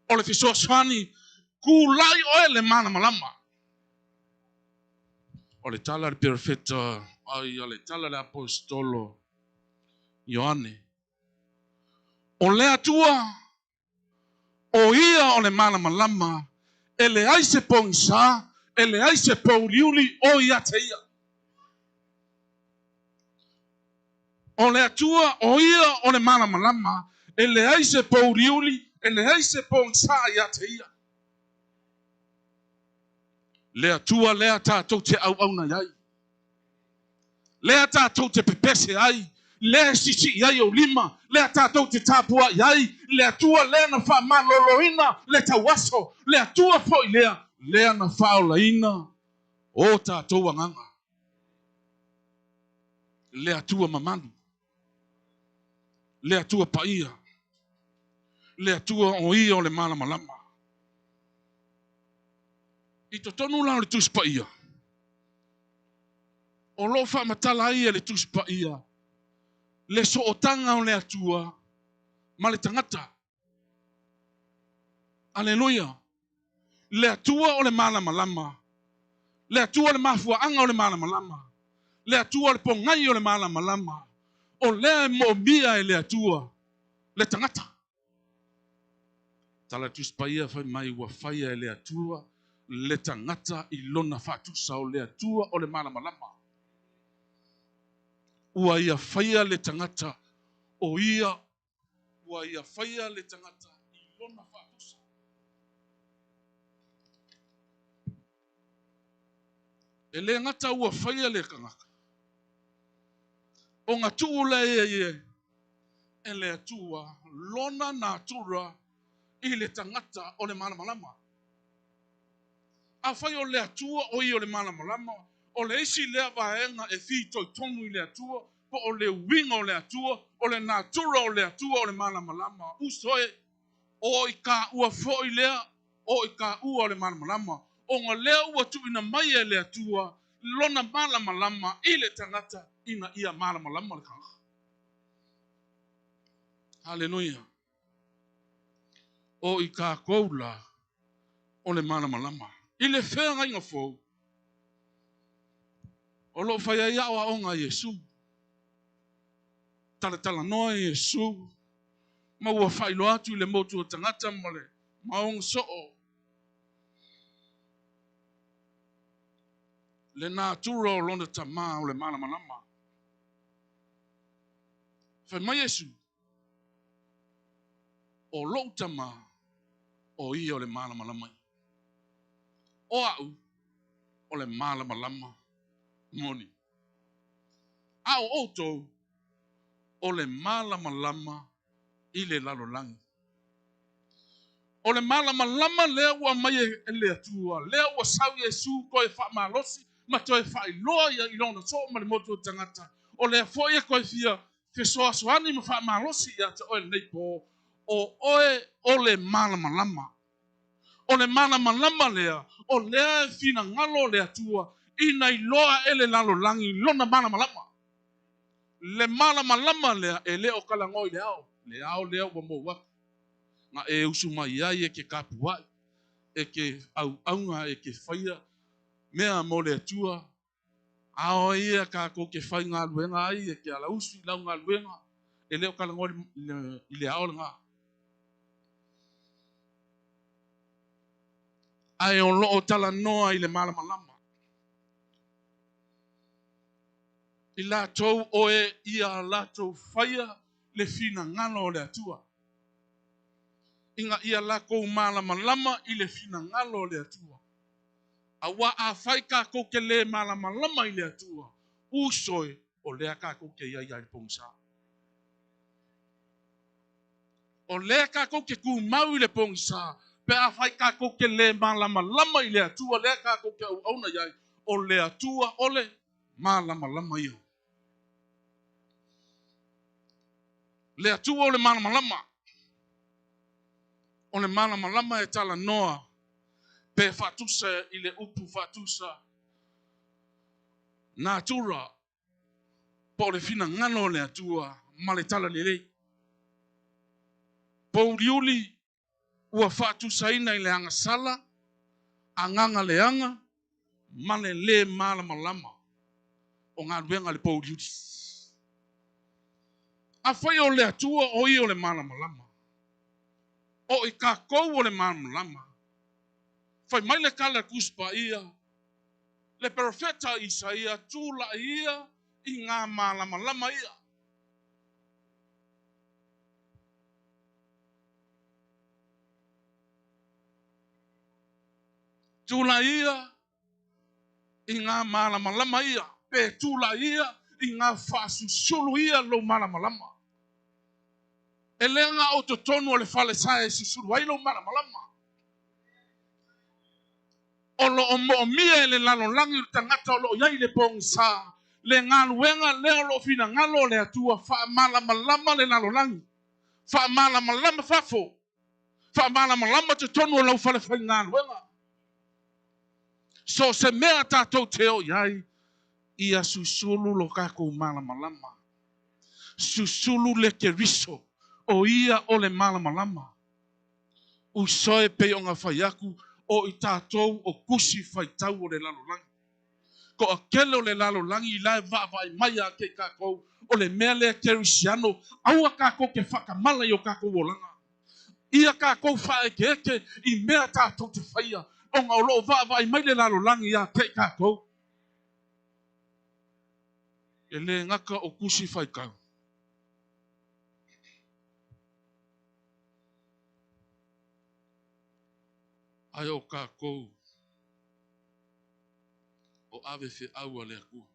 O le fisoa swani. Kulai o le malamalama. O le tala le perfeta. Ai o le tala le apostolo. Ioane. O le atua. O ia o le malamalama. E le aise pongsa. E le aise pauliuli o ia te ia. O le atua o ia o le malamalama. E le aise pauliuli. E le aise pongsa ia te ia. Le atua lea tātou te au na iai. Lea tātou te pepese ai. Lea sisi iai o lima. Lea tātou te tāpua iai. Le atua lea na wha maloloina. Le tawaso. Le atua fo i lea. Lea na whaolaina. O tātou anganga. Le atua mamanu. Le atua paia. Le atua o ia o le malamalama. I to tonu la le tuspa ia. O lo fa matala ia le tuspa ia. Le so otanga o le atua. Ma le tangata. Aleluia. Le atua o le malamalama. Le atua o le mafua anga o le malamalama. Le atua o le pongai o le malamalama. O le mo mia e le atua. Le tangata. Tala tuspa ia fai mai ua faia e le atua. Le tangata I lona fatusa o le atua o le malamalama. Ua ia faia le tangata o ia. Ua ia faia le tangata I lona fatusa. E le ngata ua faia le kangaka. O ngā tuu le e. E le atua lona natura I le tangata o le malamalama. A fai o le atua o I o le malamalama. O le isi lea vaenga e fito tonu I le atua. Po o le winga o le atua. O le natura o le atua o le malamalama. Usoe o I ka ua fo I lea. O I ka ua o le malamalama. O ngā lea ua tuina mai e le atua. Lona malamalama I le tangata ina ia malamalama le kanga. Hallelujah. O I ka koula o le malamalama. I le whea ngai ngā fōu. O lo whaia ia o ngā Yesu. Tala noa Yesu. Maua whailo atu le motu o tangata male. Maong so'o. Le nā tura o lona tamā o le mana manama. Whai mai Yesu. O lou tamā. O ia o le mana manama. O au. O le mana manama. Moni. Ao oto. O le mana manama. I le lalo langi. O le mana manama lea ua mai e le atua. Lea ua sau Yesu koe wha malosi. Ma toi whai loa ia i lona so ma le motu o tangata. O lea fo ia koe fia. Fe soa soani ma wha malosi ia te oe nei po. O oe o le mana manama. O le mana manama lea. O lea e fina ngalo le atua. Ina i loa e le lalo langi. Lona mana manama. Le mana manama lea e leo kalangoi leao. Leao lea ua mo waka. Nga e usu mai ai e ke kapuai. E ke au aunga e ke whaia. Mea mo le atua. Ao ia ka ko ke whai ngā luenga ai e ke ala usu i lau ngā luenga. E leo kalangoi i le ao ngā. Ai o loo tala noa i le malama lama. I la tau oe ia la tau whaia le fina ngano le atua. Inga ia la kou malama lama i le fina ngano le atua. Awa a whai ka kou ke le malama lama i le atua. Usoi o lea ka kou ke ia i pongsa. O lea ka kou ke ku mau i le pongsa. Pe a whai ka kou ke le malama lama i le atua. Lea ka kou ke au auna iai. O le atua o le malama lama ia. Le atua o le malama lama. O le malama lama e tala noa. Pe fatusa i le upu fatusa. Nā tura. Po le fina ngano le atua. Ma le tala le lei. Po uriuli. Ua fatusa ina i le anga sala. Anganga le anga. Ma le malama lama. O ngā ruenga le po uriuli. A whai o le atua o i o le malama lama. O i ka kou o le malama lama. Whai mai le kala kuspa ia. Le profeta Isaia tula ia i ngā malama lama ia. Tula ia i ngā malama lama ia. Pe tula ia i ngā whasusulu ia lo malama lama. E lea ngā ototonu o le whale sae susulu ai lo malama lama. O lo o mo mia e le lalo langi o tangata o lo iai le pong sa. Le ngā luenga leo lo fina ngalo le atua wha malama lama le lalo langi. Wha malama lama fafo. Wha malama lama te tonu o lau whale whai ngā luenga. So se mea tātou te o iai. Ia susulu lo kako malama lama. Susulu le ke riso. O ia o le malama lama. Usoe pe o ngā whai aku. O i tātou o kusi whai tau o le lalo langi. Ko a kele o le lalo langi i lai vai mai a ke kākou. O le mea lea kerisiano. Aua kākou ke whakamala i o kākou o langa. Ia kākou whae ke eke i mea tātou te whaia. O ngā o loo vai mai le lalo langi a ke kākou. E le ngaka o kusi whai kau. Ai o kākou. O ave fe aua le akua.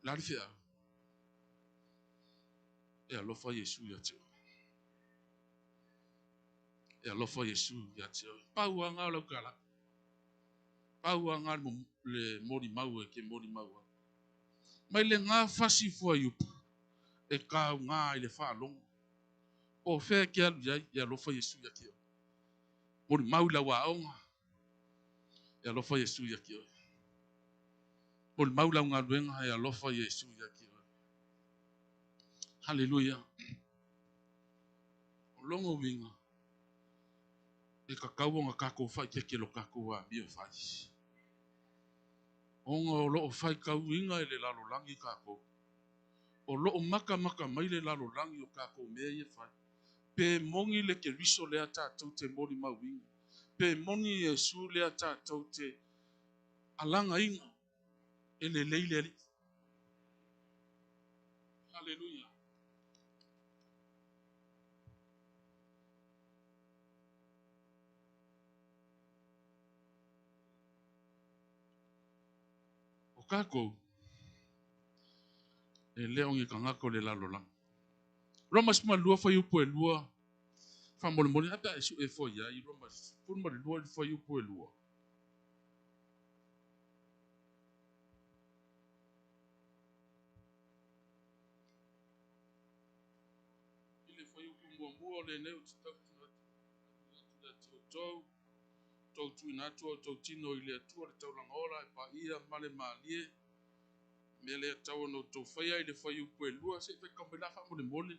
Lari fe au. E alofa Yesu ya teo. E alofa Yesu ya teo. Pau anga o lau kala. Pau anga le mori mau e ke mori mau. Mai le ngā fasi fua yupu. E kau ngā i le whaalongo. O whea ke alu iai. E alofa Yesu ya teo. Mori mau la waonga. E alofa Yesu ya teo. Mori mau la ngā luenga. E alofa Yesu ya teo. Hallelujah. Longo winga. E kakau nga kako whai ke lo kako wa bio whai. Onga o loo whai kau inga e le lalo langi kako. o loo maka mai le lalolangi o kako mea ia fai. Pe mongi le ke riso lea tātou te mori mauinga. Pe mongi Yesu lea tātou te alanga inga. E le leile ali. Hallelujah. O kako. E leongi ka ngako le lalolangi. Romas ma lua fai upo e lua. Fa mole mole ata e su e fo ya i Romas. Pun ma lua fai upo e lua. Ile fai upo mua le neu tau tau tau tu na tau tino ile tu le tau langola e pa ia male malie. Mele tau no tau fai ile fai upo e lua se fe kambela fa mole mole.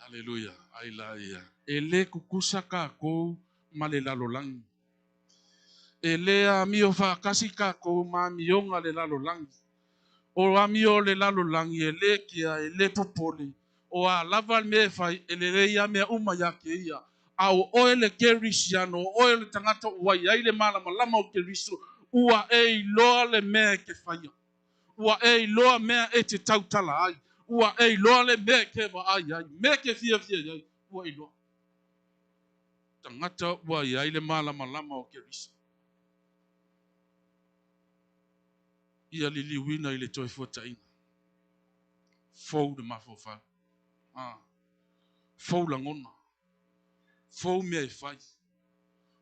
Hallelujah. Ailaia. Ele kukusa ka ko male lalolangi. Ele a mio fa kasi ka ko ma mionga le lalolangi. O a mio le lalolangi ele kia ele popoli. O a lava me fai ele ia me uma ya ke ia. Au oele kerisiano oele tangata ua ile mala malama o keriso ua e loa le me ke faia. Ua e loa mea e te tautala ai. Ua e loa le me ke wa ai ai. Me ke fia ai. Ua e loa. Tangata ua ile mala malama o keriso. Ia li liwina ile toi fuataina. Fou de mafofa. Fou langona. Fou mea e fai.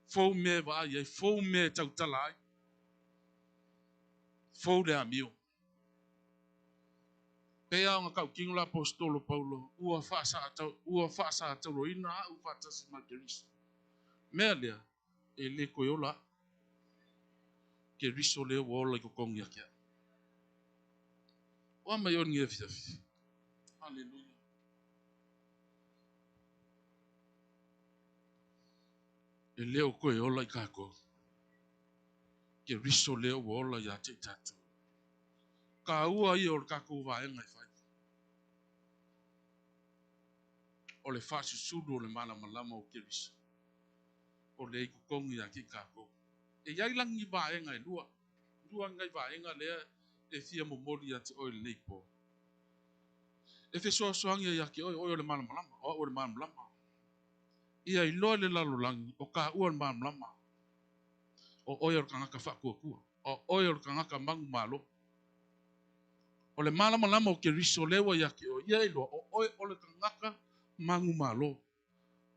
Fou mea wa ai ai. Fou mea e tautala ai. Fou de amio. Pea nga kau kingola apostolo Paulo. Ua whaasa atau roina. Ua whaatasi makeriso. Mea lea. E le koe ola. Ke riso leo wa ola i kukongi akia. Wa mai on nge fiafi. Hallelujah. E leo koe ola i kako. Ke riso leo wa ola i ate tatu. Ka ua i o kako vaenga i fai. O le fasu sudu o le mana malama o ke riso. O le i kukongi aki kako. E iai langi vaenga e lua. Lua ngai vaenga lea e fia momori ati oil neipo. E fe soasoangi e aki o le mana malama. O le mana malama. Ia i loa le lalolangi o ka ua le mana malama. O oia o kangaka whakua. O oia o kangaka mangu malo. O le mana malama o ke riso lewa i aki o ia i loa. O oia o le kangaka mangu malo.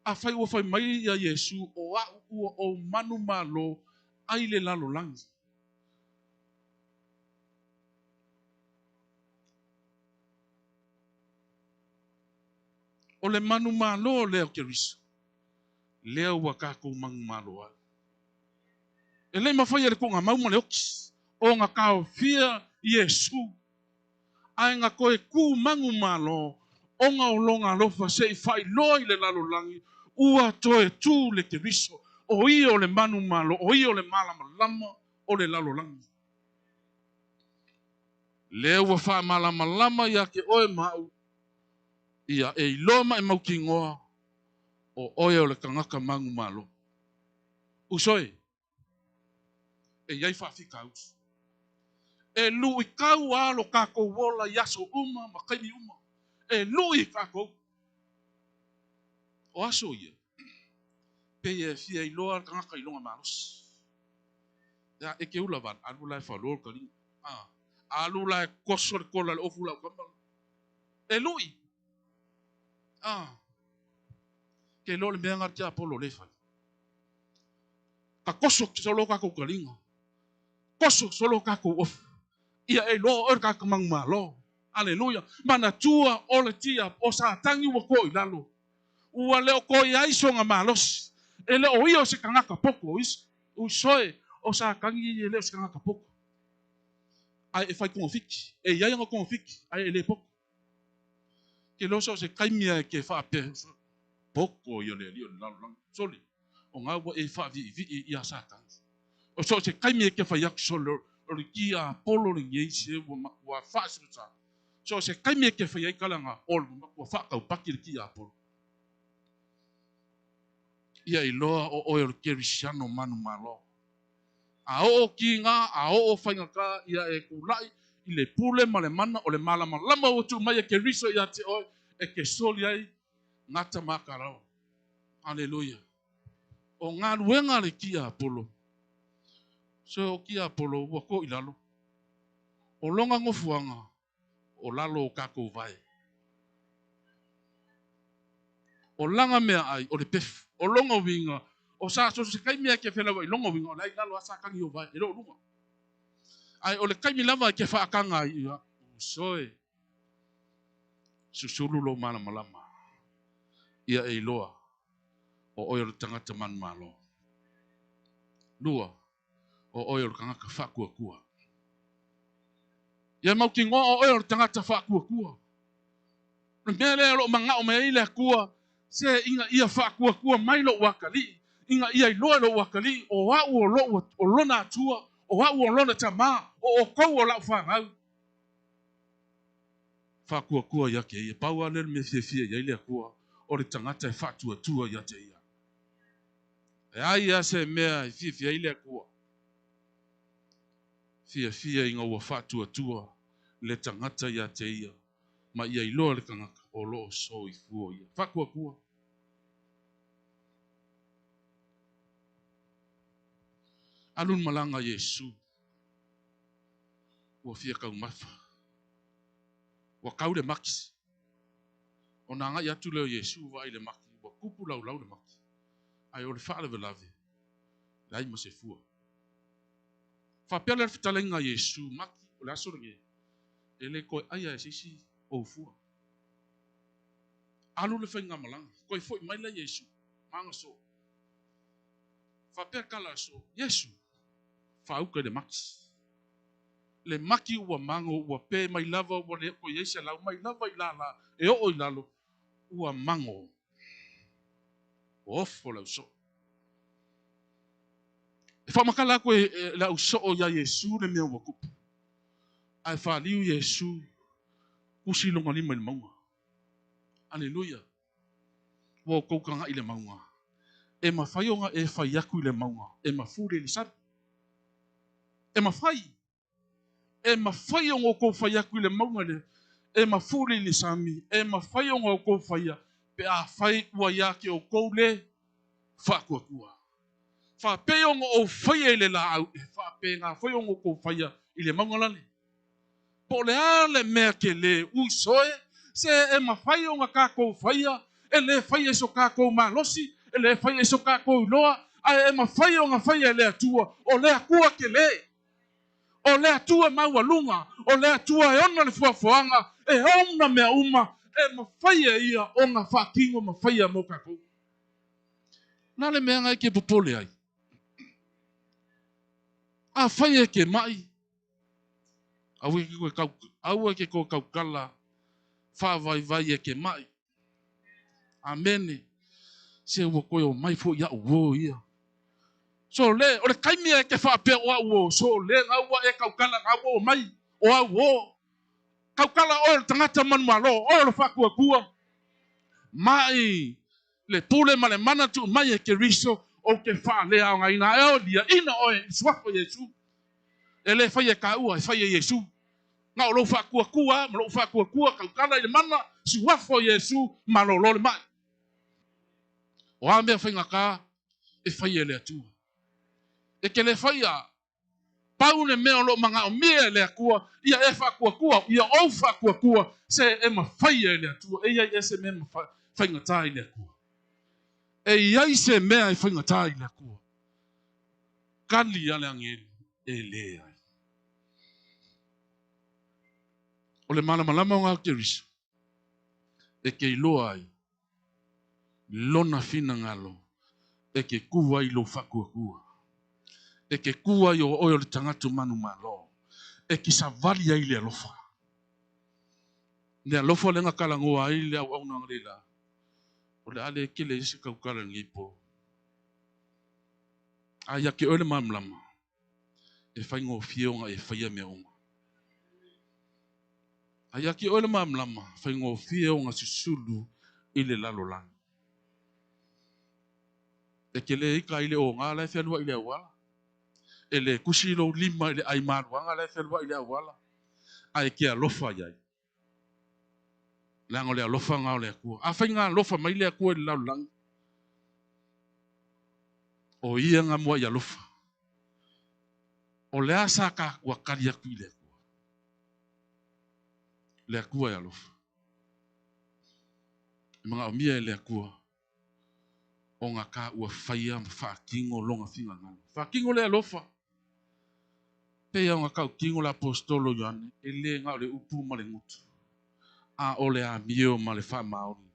A fai ua fai mai ia Yesu o a ua o manu malo ai le lalolangi. O le manu malo leo ke riso. Leo wa kako mangu malo ai. E lei mawhai ere ko ngā mauma le oki. O ngā kao fia Yesu. Ai ngā koe ku mangu malo. O ngā olonga lofa se i whai loi le lalolangi. Ua toe tu le ke riso. O i o le manu malo. O i o le malama lama. O le lalolangi. Leo wa wha malama lama ia ke oe mau. Ia e iloma e mau ki ngoa. O oe o le kangaka mangu malo. Usoi. E iai whawhika aus. E lui kau alo kako wola yaso uma, makaimi uma. E lui kako. O aso ia. Pe e fia iloa kangaka ilonga malos. Ya e ke ula van, alu lai whalor kari. Alu lai koso le kola le ofu lau kambal. E lui. Ke lo le mea ngartia apolo le fai. Ka koso solo kako karinga. Koso solo kako ofu. Ia e lo o kako mang malo. Aleluia. Mana tua o le tia o sa tangi wa koi lalo. Ua leo koi aiso nga malos. E leo o ia se kangaka poko is. Usoe o sa kangi le ska ka poko ai e fai ko fiki e ia ngo ko fiki ai le poko ke lo so se kaimia ke fa pe poko yo le li la lang soli o nga wa e fa vi ia sa kan o so se kaimia ke fa yak solo o ki a polo ni ye se wa fa sa so se kaimia ke fa ia kalanga o wa fa ka paki ki a polo ia i loa o oe o kerisiano manu malo. A o ki ngā, a o whaingaka ia e kulai i le pule ma le mana o le malama. Lama o tu mai e ke riso ia te oe e ke soli ai ngata makarao. Aleluia. O ngā ruenga le ki a polo. So o ki a polo ua ko i lalo. O longa ngofuanga o lalo o kako vai. O langa mea ai o le pefu. O longa winga. O sa so se kai mea ke whelawa i longa winga. O lai lalo asa kangi o vai. E ro runga. Ai o le kai mi lava ke whaakanga i ia. Soe. Susulu lo mana malama. Ia e loa. O oio le tangata man malo. Lua. O oio le kangaka whakua kua. Ia mau ki ngoa o oio le tangata whakua kua. Mea lea lo manga o mea ile kua. Se inga ia whakua kua mai lo wakali. Inga ia i loa lo wakali. O wau o lo o lona atua. O wau o lona tama. O kou o lau whangau. Whakua kua ia ke ia. Pau alele me fia ia ile kua. O le tangata e whatua tua ia te ia. E ai ia se mea i fia ile kua. Fia inga ua whatua tua. Le tangata ia te ia. Ma ia i loa le kangaka. O lo so i fua ia. Whakua kua. Alun malanga Yesu. Ua fia kau mafa. Ua kau le makisi. O nanga i atu leo Yesu wa i le maki. Ua kupu lau le maki. Ai o le wha lewe lave. Lai ma se fua. Whapea le fitalenga Yesu maki. O le aso ringe. E le koe aia e sisi o fua. Alu le whainga malanga. Koe foi mai la Yesu. Manga so. Whapea kala so. Yesu. Whauka le maki. Le maki ua mango ua pe mai lava ua le ko Yesu lau mai lava i lala. E o i lalo. Ua mango. Ofo lau so. E whamakala koe lau so o ya Yesu le mea ua kupu. Ai whaliu Yesu. Kusi longa lima le maunga. Aleluia. Ua koukanga i le maunga. E mawhaionga e whaiaku i le maunga. E mawhure li sari. E mawhai. E mawhaionga o kou whaiaku i le maunga le. E mawhure li sami. E mawhaionga o kou whaia. Pe a whai ua iake o kou le. Whakua kua. Whapeionga o whaia i le la au. E whapenga whaionga o kou whaia i le maunga lane. Po le ale mea ke le usoe. Se e mawhaionga ka kou whaia. E le whaia so ka kou malosi. E le whaia so ka kou loa. Ai e mawhaionga whaia le atua. O le akua ke le. O le atua maua lunga. O le atua e ona le fuafuanga. E ona mea uma. E mawhaia ia o ngā whakingo mawhaia mo ka kou. Nā le mea ngai ke popole ai. A whaia ke mai. Aue ke ko kaukala. Whawai vai e ke mai. Amene. Se ua koe o mai fo ia uo ia. So le, o le kaimia e ke whapea o uo. So le, ngā ua e kaukala ngā ua o mai. O a uo. Kaukala o le tangata manualo. O le whakua kua. Mai. Le pule ma le mana tu mai e ke riso. O ke wha lea o ngai nā eo lia. Ina oe, swako Yesu. E le whaia ka ua, e whaia Yesu. Ngā o lo whakua kua, ma lo whakua kua. Kaukala i le mana, swako Yesu. Ma lo le mai. O a mea whainga ka, e whaia le atua. E ke le whaia, pau ne mea lo manga o mea le akua, ia e whakua kua, ia o whakua kua, se e ma whaia le atua, e ia e se mea ma whainga tā i le akua. E ia se mea e whainga tā i le akua. Kali ale angeli, e le ai. O le malama o ngā kerisa, e ke iloa ai, lona fina ngalo, e ke kua i lo whakua kua. E ke kua i o oio le tangatu manu malo. E ki sa vali ai le alofa. Le alofa le ngakala ngoa ai le au nang lila. O le ale ki le isi kaukala ngipo. Aia ki ole mamlama. E whai ngō fionga e whaia mea onga. Aia ki ole mamlama. Whai ngō fionga susulu i le lalolang. E ke le ika i le o ngā lai whenua i le awala. E le kusilo lima i le ai maruanga lai whenua i le awala. Ai ke alofa iai. Lango le alofa ngā o le akua. A whai ngā alofa mai le akua i le lalolang. O ia ngā mua i alofa. O le asa ka kua kari aku i le akua. Le akua i alofa. Mga o mia i le akua. O ngā ka ua whaia whaakingo longa whinga ngana. Whaakingo le alofa. Pea o ngā kau kingo le apostolo Ioane. E le ngā o le upu ma le ngutu. A o le a mio ma le wha maori.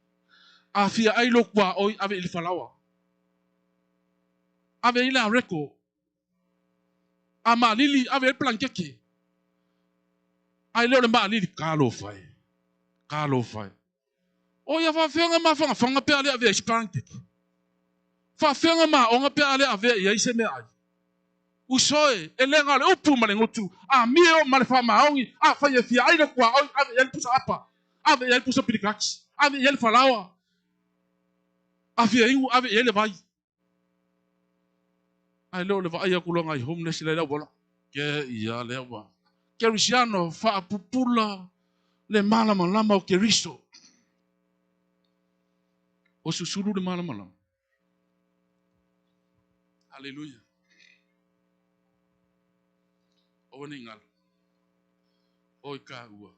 A fia ailo kua oi ave ili whalawa. Ave ila reko. A maalili ave ili plankeke. Ai leo le maalili kālo whai. Kālo whai. O ia whawhenga ma whanga pea le ave isi plankeke. Whawhenga ma o ngā pea le ave ia ise mea ai. Usoe, e le ngā le upu ma le ngutu. A mio ma le wha maongi. A whai e fia ailo kua oi ave ili pusa apa. Ave ia pusa pirikaksi. Ave ia whalawa. Ave ingu ave ia le vai. Ai leo le vai aku longa I homeless le wala. Ke ia le wa. Kerisiano fa pupula le malama lama o keriso. O susuru le malama lama. Hallelujah. O ni ngal. O ka ua.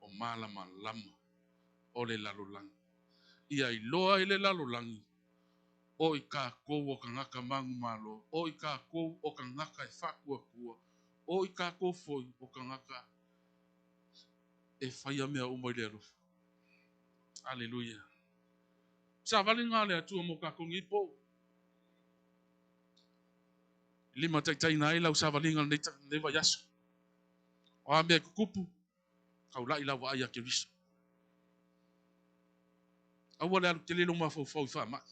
O malama lama. O le lalulang. Ia I loa I le lalulangi. O I ka kou o ka ngaka mangu malo. O I ka kou o ka ngaka e whakua kua. O I ka kou foi o ka ngaka e whaia mea umoi le arofa. Aleluia. Sa vali ngā le atua mo ka kongi po. Lima tai nai lau sa vali ngā le wa yaso. O a mea kukupu. Kau lai lau wa aia ke riso. Awa le alu te lelo ma fau fau I wha mak.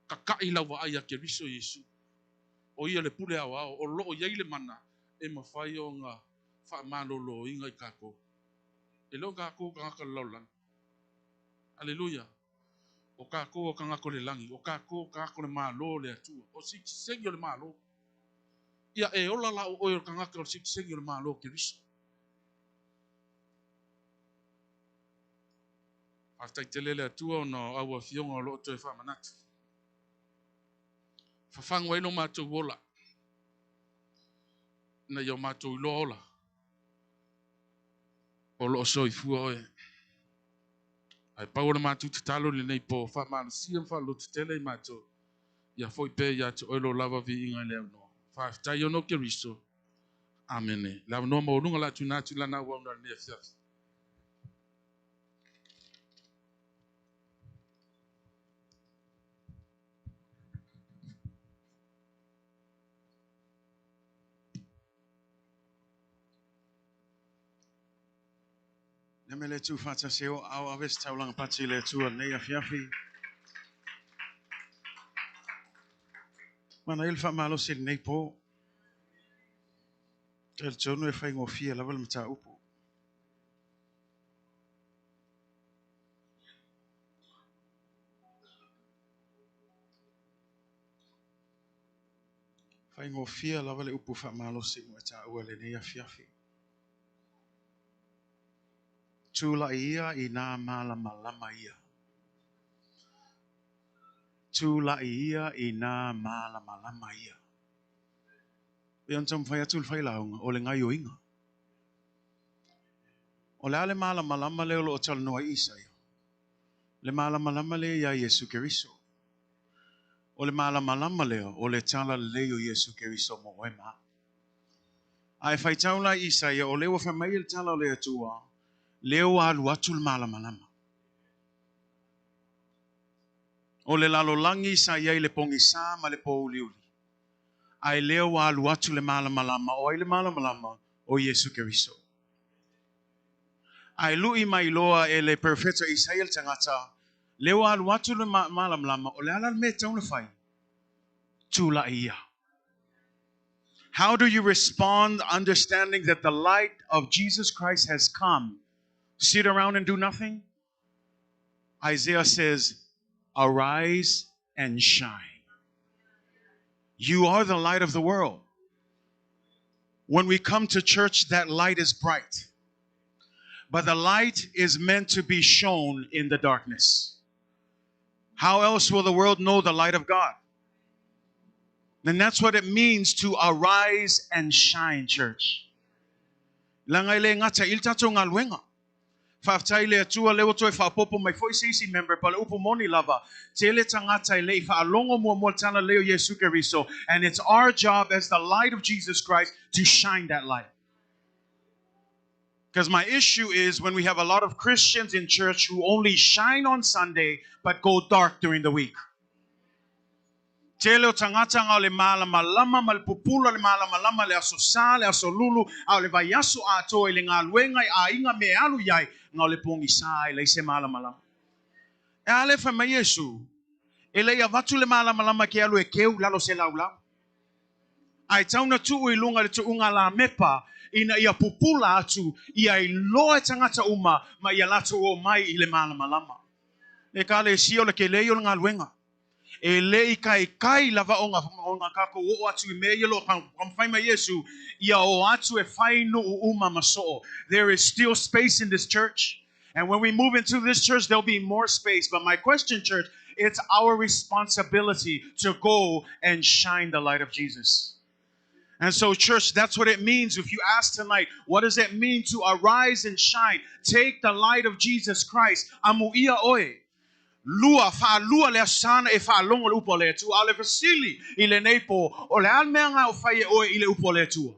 Kakai lau wa aia ke riso Yesu. O ia le pule awa o loo iei le mana. E mawhai o ngā wha malolo inga I kako. E lo kako ka ngaka laulang. Aleluia. O kako o ka ngako le langi. O kako o ka ngako le malo le atua. O siki sengi o le malo. Ia e ola la o oio ka ngaka o siki sengi o le malo ke riso. Aftai te lele atua o na aua fionga o loo toi wha manatu. Whawhangwa ino mātou wola. Na iau mātou ilo ola. O loo soi fua oe. Ai paura mātou te talo le nei po wha māna siam wha lo te tele I mātou. Ia foi pe ia te oilo lava vi inga leo no. Whaftai ono ke riso. Amene. Lava no maurunga la tu nātu lana wauna nea fiaf. Neme le tu fata seo au aves taulanga pati le tu nei afiafi. Mana ilfa malo se nei po. Tel tonu e whai ngofia lawal mata upo. Whai ngofia lawal e upo wha malo se mata ua le nei afiafi. Tula ia I nā malama lama ia. Tula ia I nā malama lama ia. Ian tam whai atul whai launga o le ngai o inga. O le ale malama lama leo lo o tal noa isa ia. Le malama lama leo ia Yesu Keriso. O le malama lama leo o le tala leo Yesu Keriso mo wema. Ai whai taula isa ia o leo whai mai il tala leo tua. Leo alu atul malama lama. O le lalo langi sa iai le pongi sa ma le po uliuli. ai leo wa alu atu le malamalama o ai le malamalama o Yesu Keriso. Ai lui mai loa e le perfeta Isaia tangata leo alu atu le malamalama o le ala me tauna fai tula ia. How do you respond understanding that the light of Jesus Christ has come? Sit around and do nothing? Isaiah says, arise and shine. You are the light of the world. When we come to church, that light is bright. But the light is meant to be shown in the darkness. How else will the world know the light of God? And that's what it means to arise and shine, church. Langai ngata iltato ngalwenga. Faftai le atua leo toi whapopo mai foi sisi member pala upo moni lava. Tele tangata le whaalongo mua mua tana leo Yesu Keriso. And it's our job as the light of Jesus Christ to shine that light. Because my issue is when we have a lot of Christians in church who only shine on Sunday but go dark during the week. Tele tangata ngau le malama lama malpupula le malama lama le asosa le asolulu au le vaiasu ato le ngaluenga a inga me alu yai ngau le pongi sai le se malama lama. E ale fa mai Yesu. Ele ia vatu le malama lama ke alu e keu lalo se laula. Ai tauna tu I lunga le tu unga la mepa ina ia pupula atu ia I loa tangata uma ma ia lato o mai I le malama lama. E ka le sio le ke leo le ngaluenga. E lei kai lava o ngā kako o atu I mea yelo whai mai Yesu ia o atu e whai no uma maso. There is still space in this church. And when we move into this church, there'll be more space. But my question, church, it's our responsibility to go and shine the light of Jesus. And so, church, that's what it means. If you ask tonight, what does it mean to arise and shine? Take the light of Jesus Christ. Amu ia oe. Lua fa lua le sana e fa longo le upo le tu ale fasili I le nepo o le almenga o fai o I le upo le tu.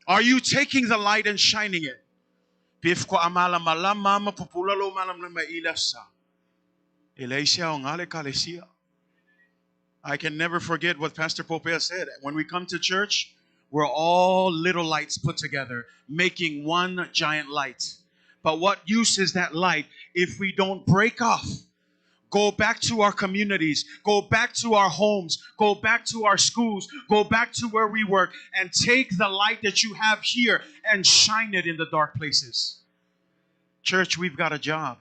Are you taking the light and shining it? Pif ko amala malama ma popula lo malam le maila sa. Elesia o ngale kalesia. I can never forget what Pastor Popea said. When we come to church, we're all little lights put together, making one giant light. But what use is that light if we don't break off, go back to our communities, go back to our homes, go back to our schools, go back to where we work, and take the light that you have here and shine it in the dark places? Church, we've got a job.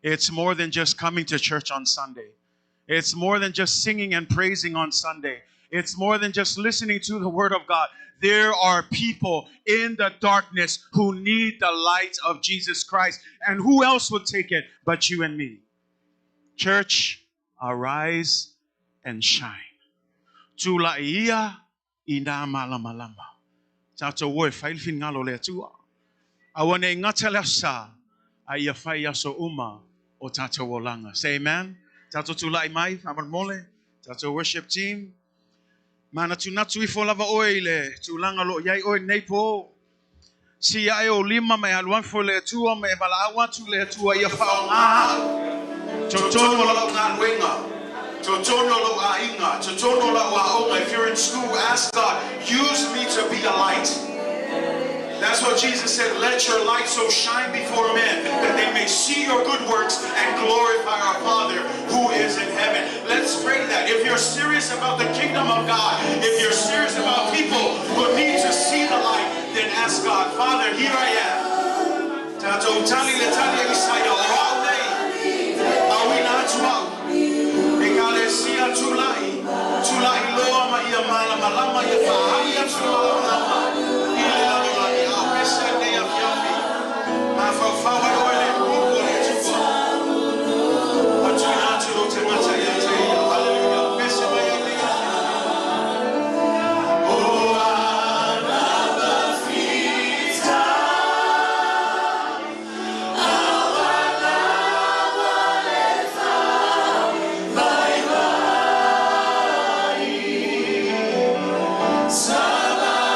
It's more than just coming to church on Sunday. It's more than just singing and praising on Sunday. It's more than just listening to the Word of God. There are people in the darkness who need the light of Jesus Christ. And who else would take it but you and me? Church, arise and shine. Tula ia ina malamalama. Tato woe failfin ngalo le tua. Awane ngatala sa ai fai aso uma o tato wolanga. Say amen. Tato tula mai amal mole. Tato worship team. Mana tunatu I lava oile tulanga lo yai oi nepo si ai o lima mai aluan fo le tua me bala awa tu le tua ia faonga totono lo nga wenga totono lo ainga totono lo wa. If you're in school, ask God, use me to be a light. That's what Jesus said, let your light so shine before men that they may see your good works and glorify our Father who is in heaven. Let's pray that. If you're serious about the kingdom of God, if you're serious about people who need to see the light, then ask God, Father, here I am. Tato tali le tali Isaiah all day. Awi na tua. Ekale sia tulai. Tulai loa ma ia mala malama ia faia tulama. Sama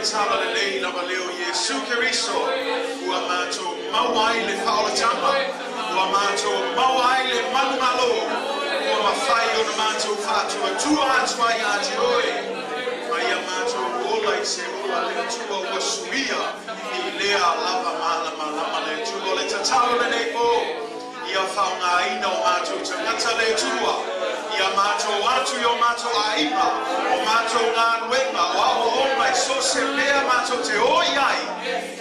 tatala le lei lava leo Yesu Keriso. Ua mātou mawai le whaola tama. Ua mātou mawai le manumalo. Ua mawhai o na mātou whātua tua atua i ate oi. Mai a mātou ola i se ola le tua ua suia. I lea lava malama lama le tua le tatala le nei po. Ia whaunga ina o mātou tangata le tua. Ia mātou atu i o mātou aima. O mātou ngā nuenga o aho o mai so se mea mātou te oi ai.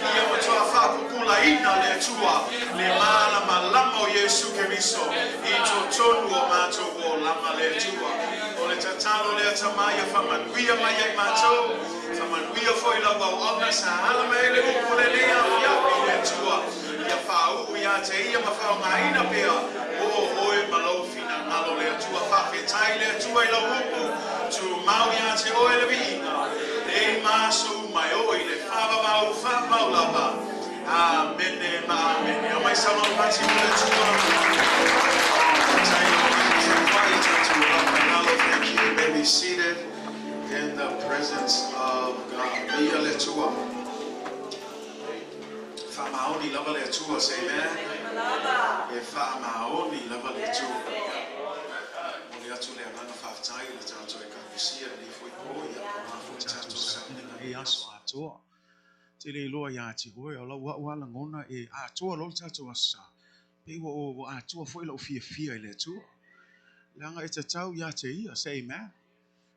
Ia matua whakukula ina le tua. Le malama lama o Yesu Keriso. I to tonu o mātou o lama le tua. O le tatalo le atamaya whamanuia mai ai mātou. Whamanuia foi lava o ana sa alama ele upo le lea fiapi le tua. Ia whau ia te ia mawhau ngā ina pia. O oe malau fina ngalo le tua whawhetai le tua i lau upo. Tu mau ia te oe le viinga. E maso mai oe le whawamau lava. Amene ma amene. O mai sama pati le tua. Thank you. You may be seated in the presence of God. Ia le tua. Whamaoni lava le tua, say amen. E whamaoni lava le tua. O le atu le ananga whaftai le tātou e kāwisia ni fui po ia pamafu tātou sa ninga e aso atua. Te le loa ia ati hoe o lau wala ngona e atua lo le tātou asa. Pe o atua foi lau fia i le tua. Langa e tatau ia te ia, say amen.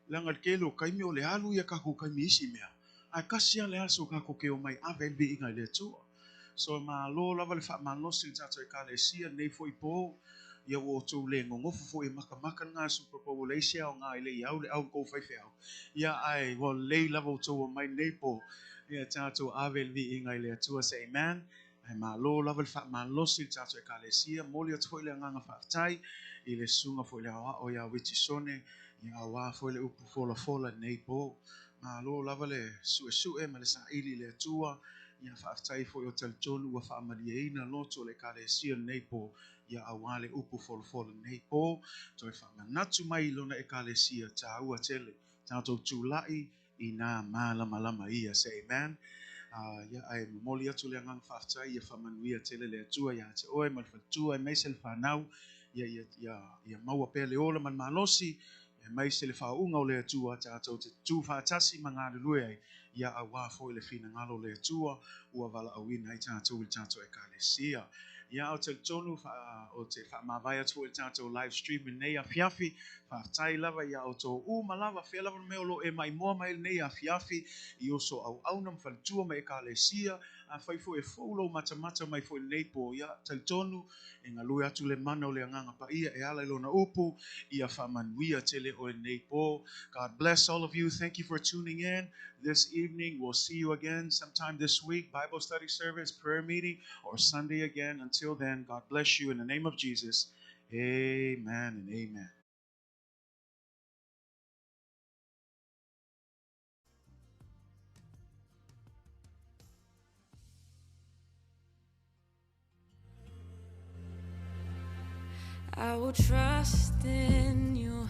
Langa ke lo kaimi o le alu ia kako kaimi isi mea. Ai kasia le aso kako ke o mai avel bi inga le tua. So ma lo lava le wha malosi tātou e kālesia nei foi po ia o tō le ngongofu foi makamaka ngā Super Bowl leisia o ngā ile iau le au kou whaiwhi au. Ia ai o lei lava o tō mai nei po ia tātou avel vi inga ile atua say amen. Ai ma lo lava le wha malosi tātou e kālesia moli atu foi le nganga whaftai i le sunga foi le awa o ia witisone ia awa foi le upu fola nei po. Ma lo lava le sue ma le sa ili le atua. Ia whaftai foi o tautonu ua whaamariaina loto le kālesia nei po ia awale upu fola nei po toi whamanatu mai lona e kālesia tā ua tele tātou tūlai i nā malama ia say amen. Ia ai mamoli atu le ngang whaftai ia whamanuia tele le atua ia te oe mal whatua e meise le whanau ia maua pēle ola man malosi e meise le whaunga o le atua tātou te tū whātasi ma ngā lulue ai. Ia awa foi le fina ngalo le tua ua vala awina i tātou e kālesia. Ia o te tonu o te whamawai atu i tātou live stream nei a fiafi whaftai lava ia o tō malava whia lava meo lo e mai moa mai nei a fiafi i oso au aunam whantua mai e kālesia a whaifo e faulo matamata mai foi nei po ia te tonu e ngā lui atu le mana o le anganga pa ia e ala ilona upu ia whamanuia tele o nei po. God bless all of you. Thank you for tuning in this evening. We'll see you again sometime this week. Bible study service, prayer meeting, or Sunday again. Until then, God bless you in the name of Jesus. Amen and amen. I will trust in you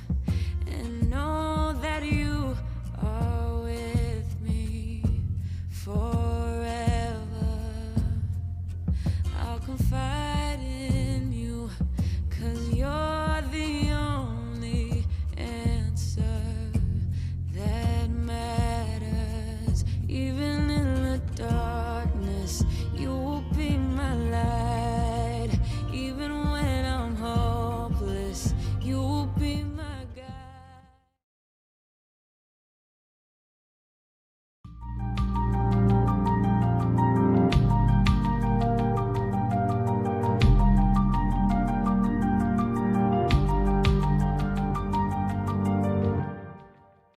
and know that you are with me forever. I'll confide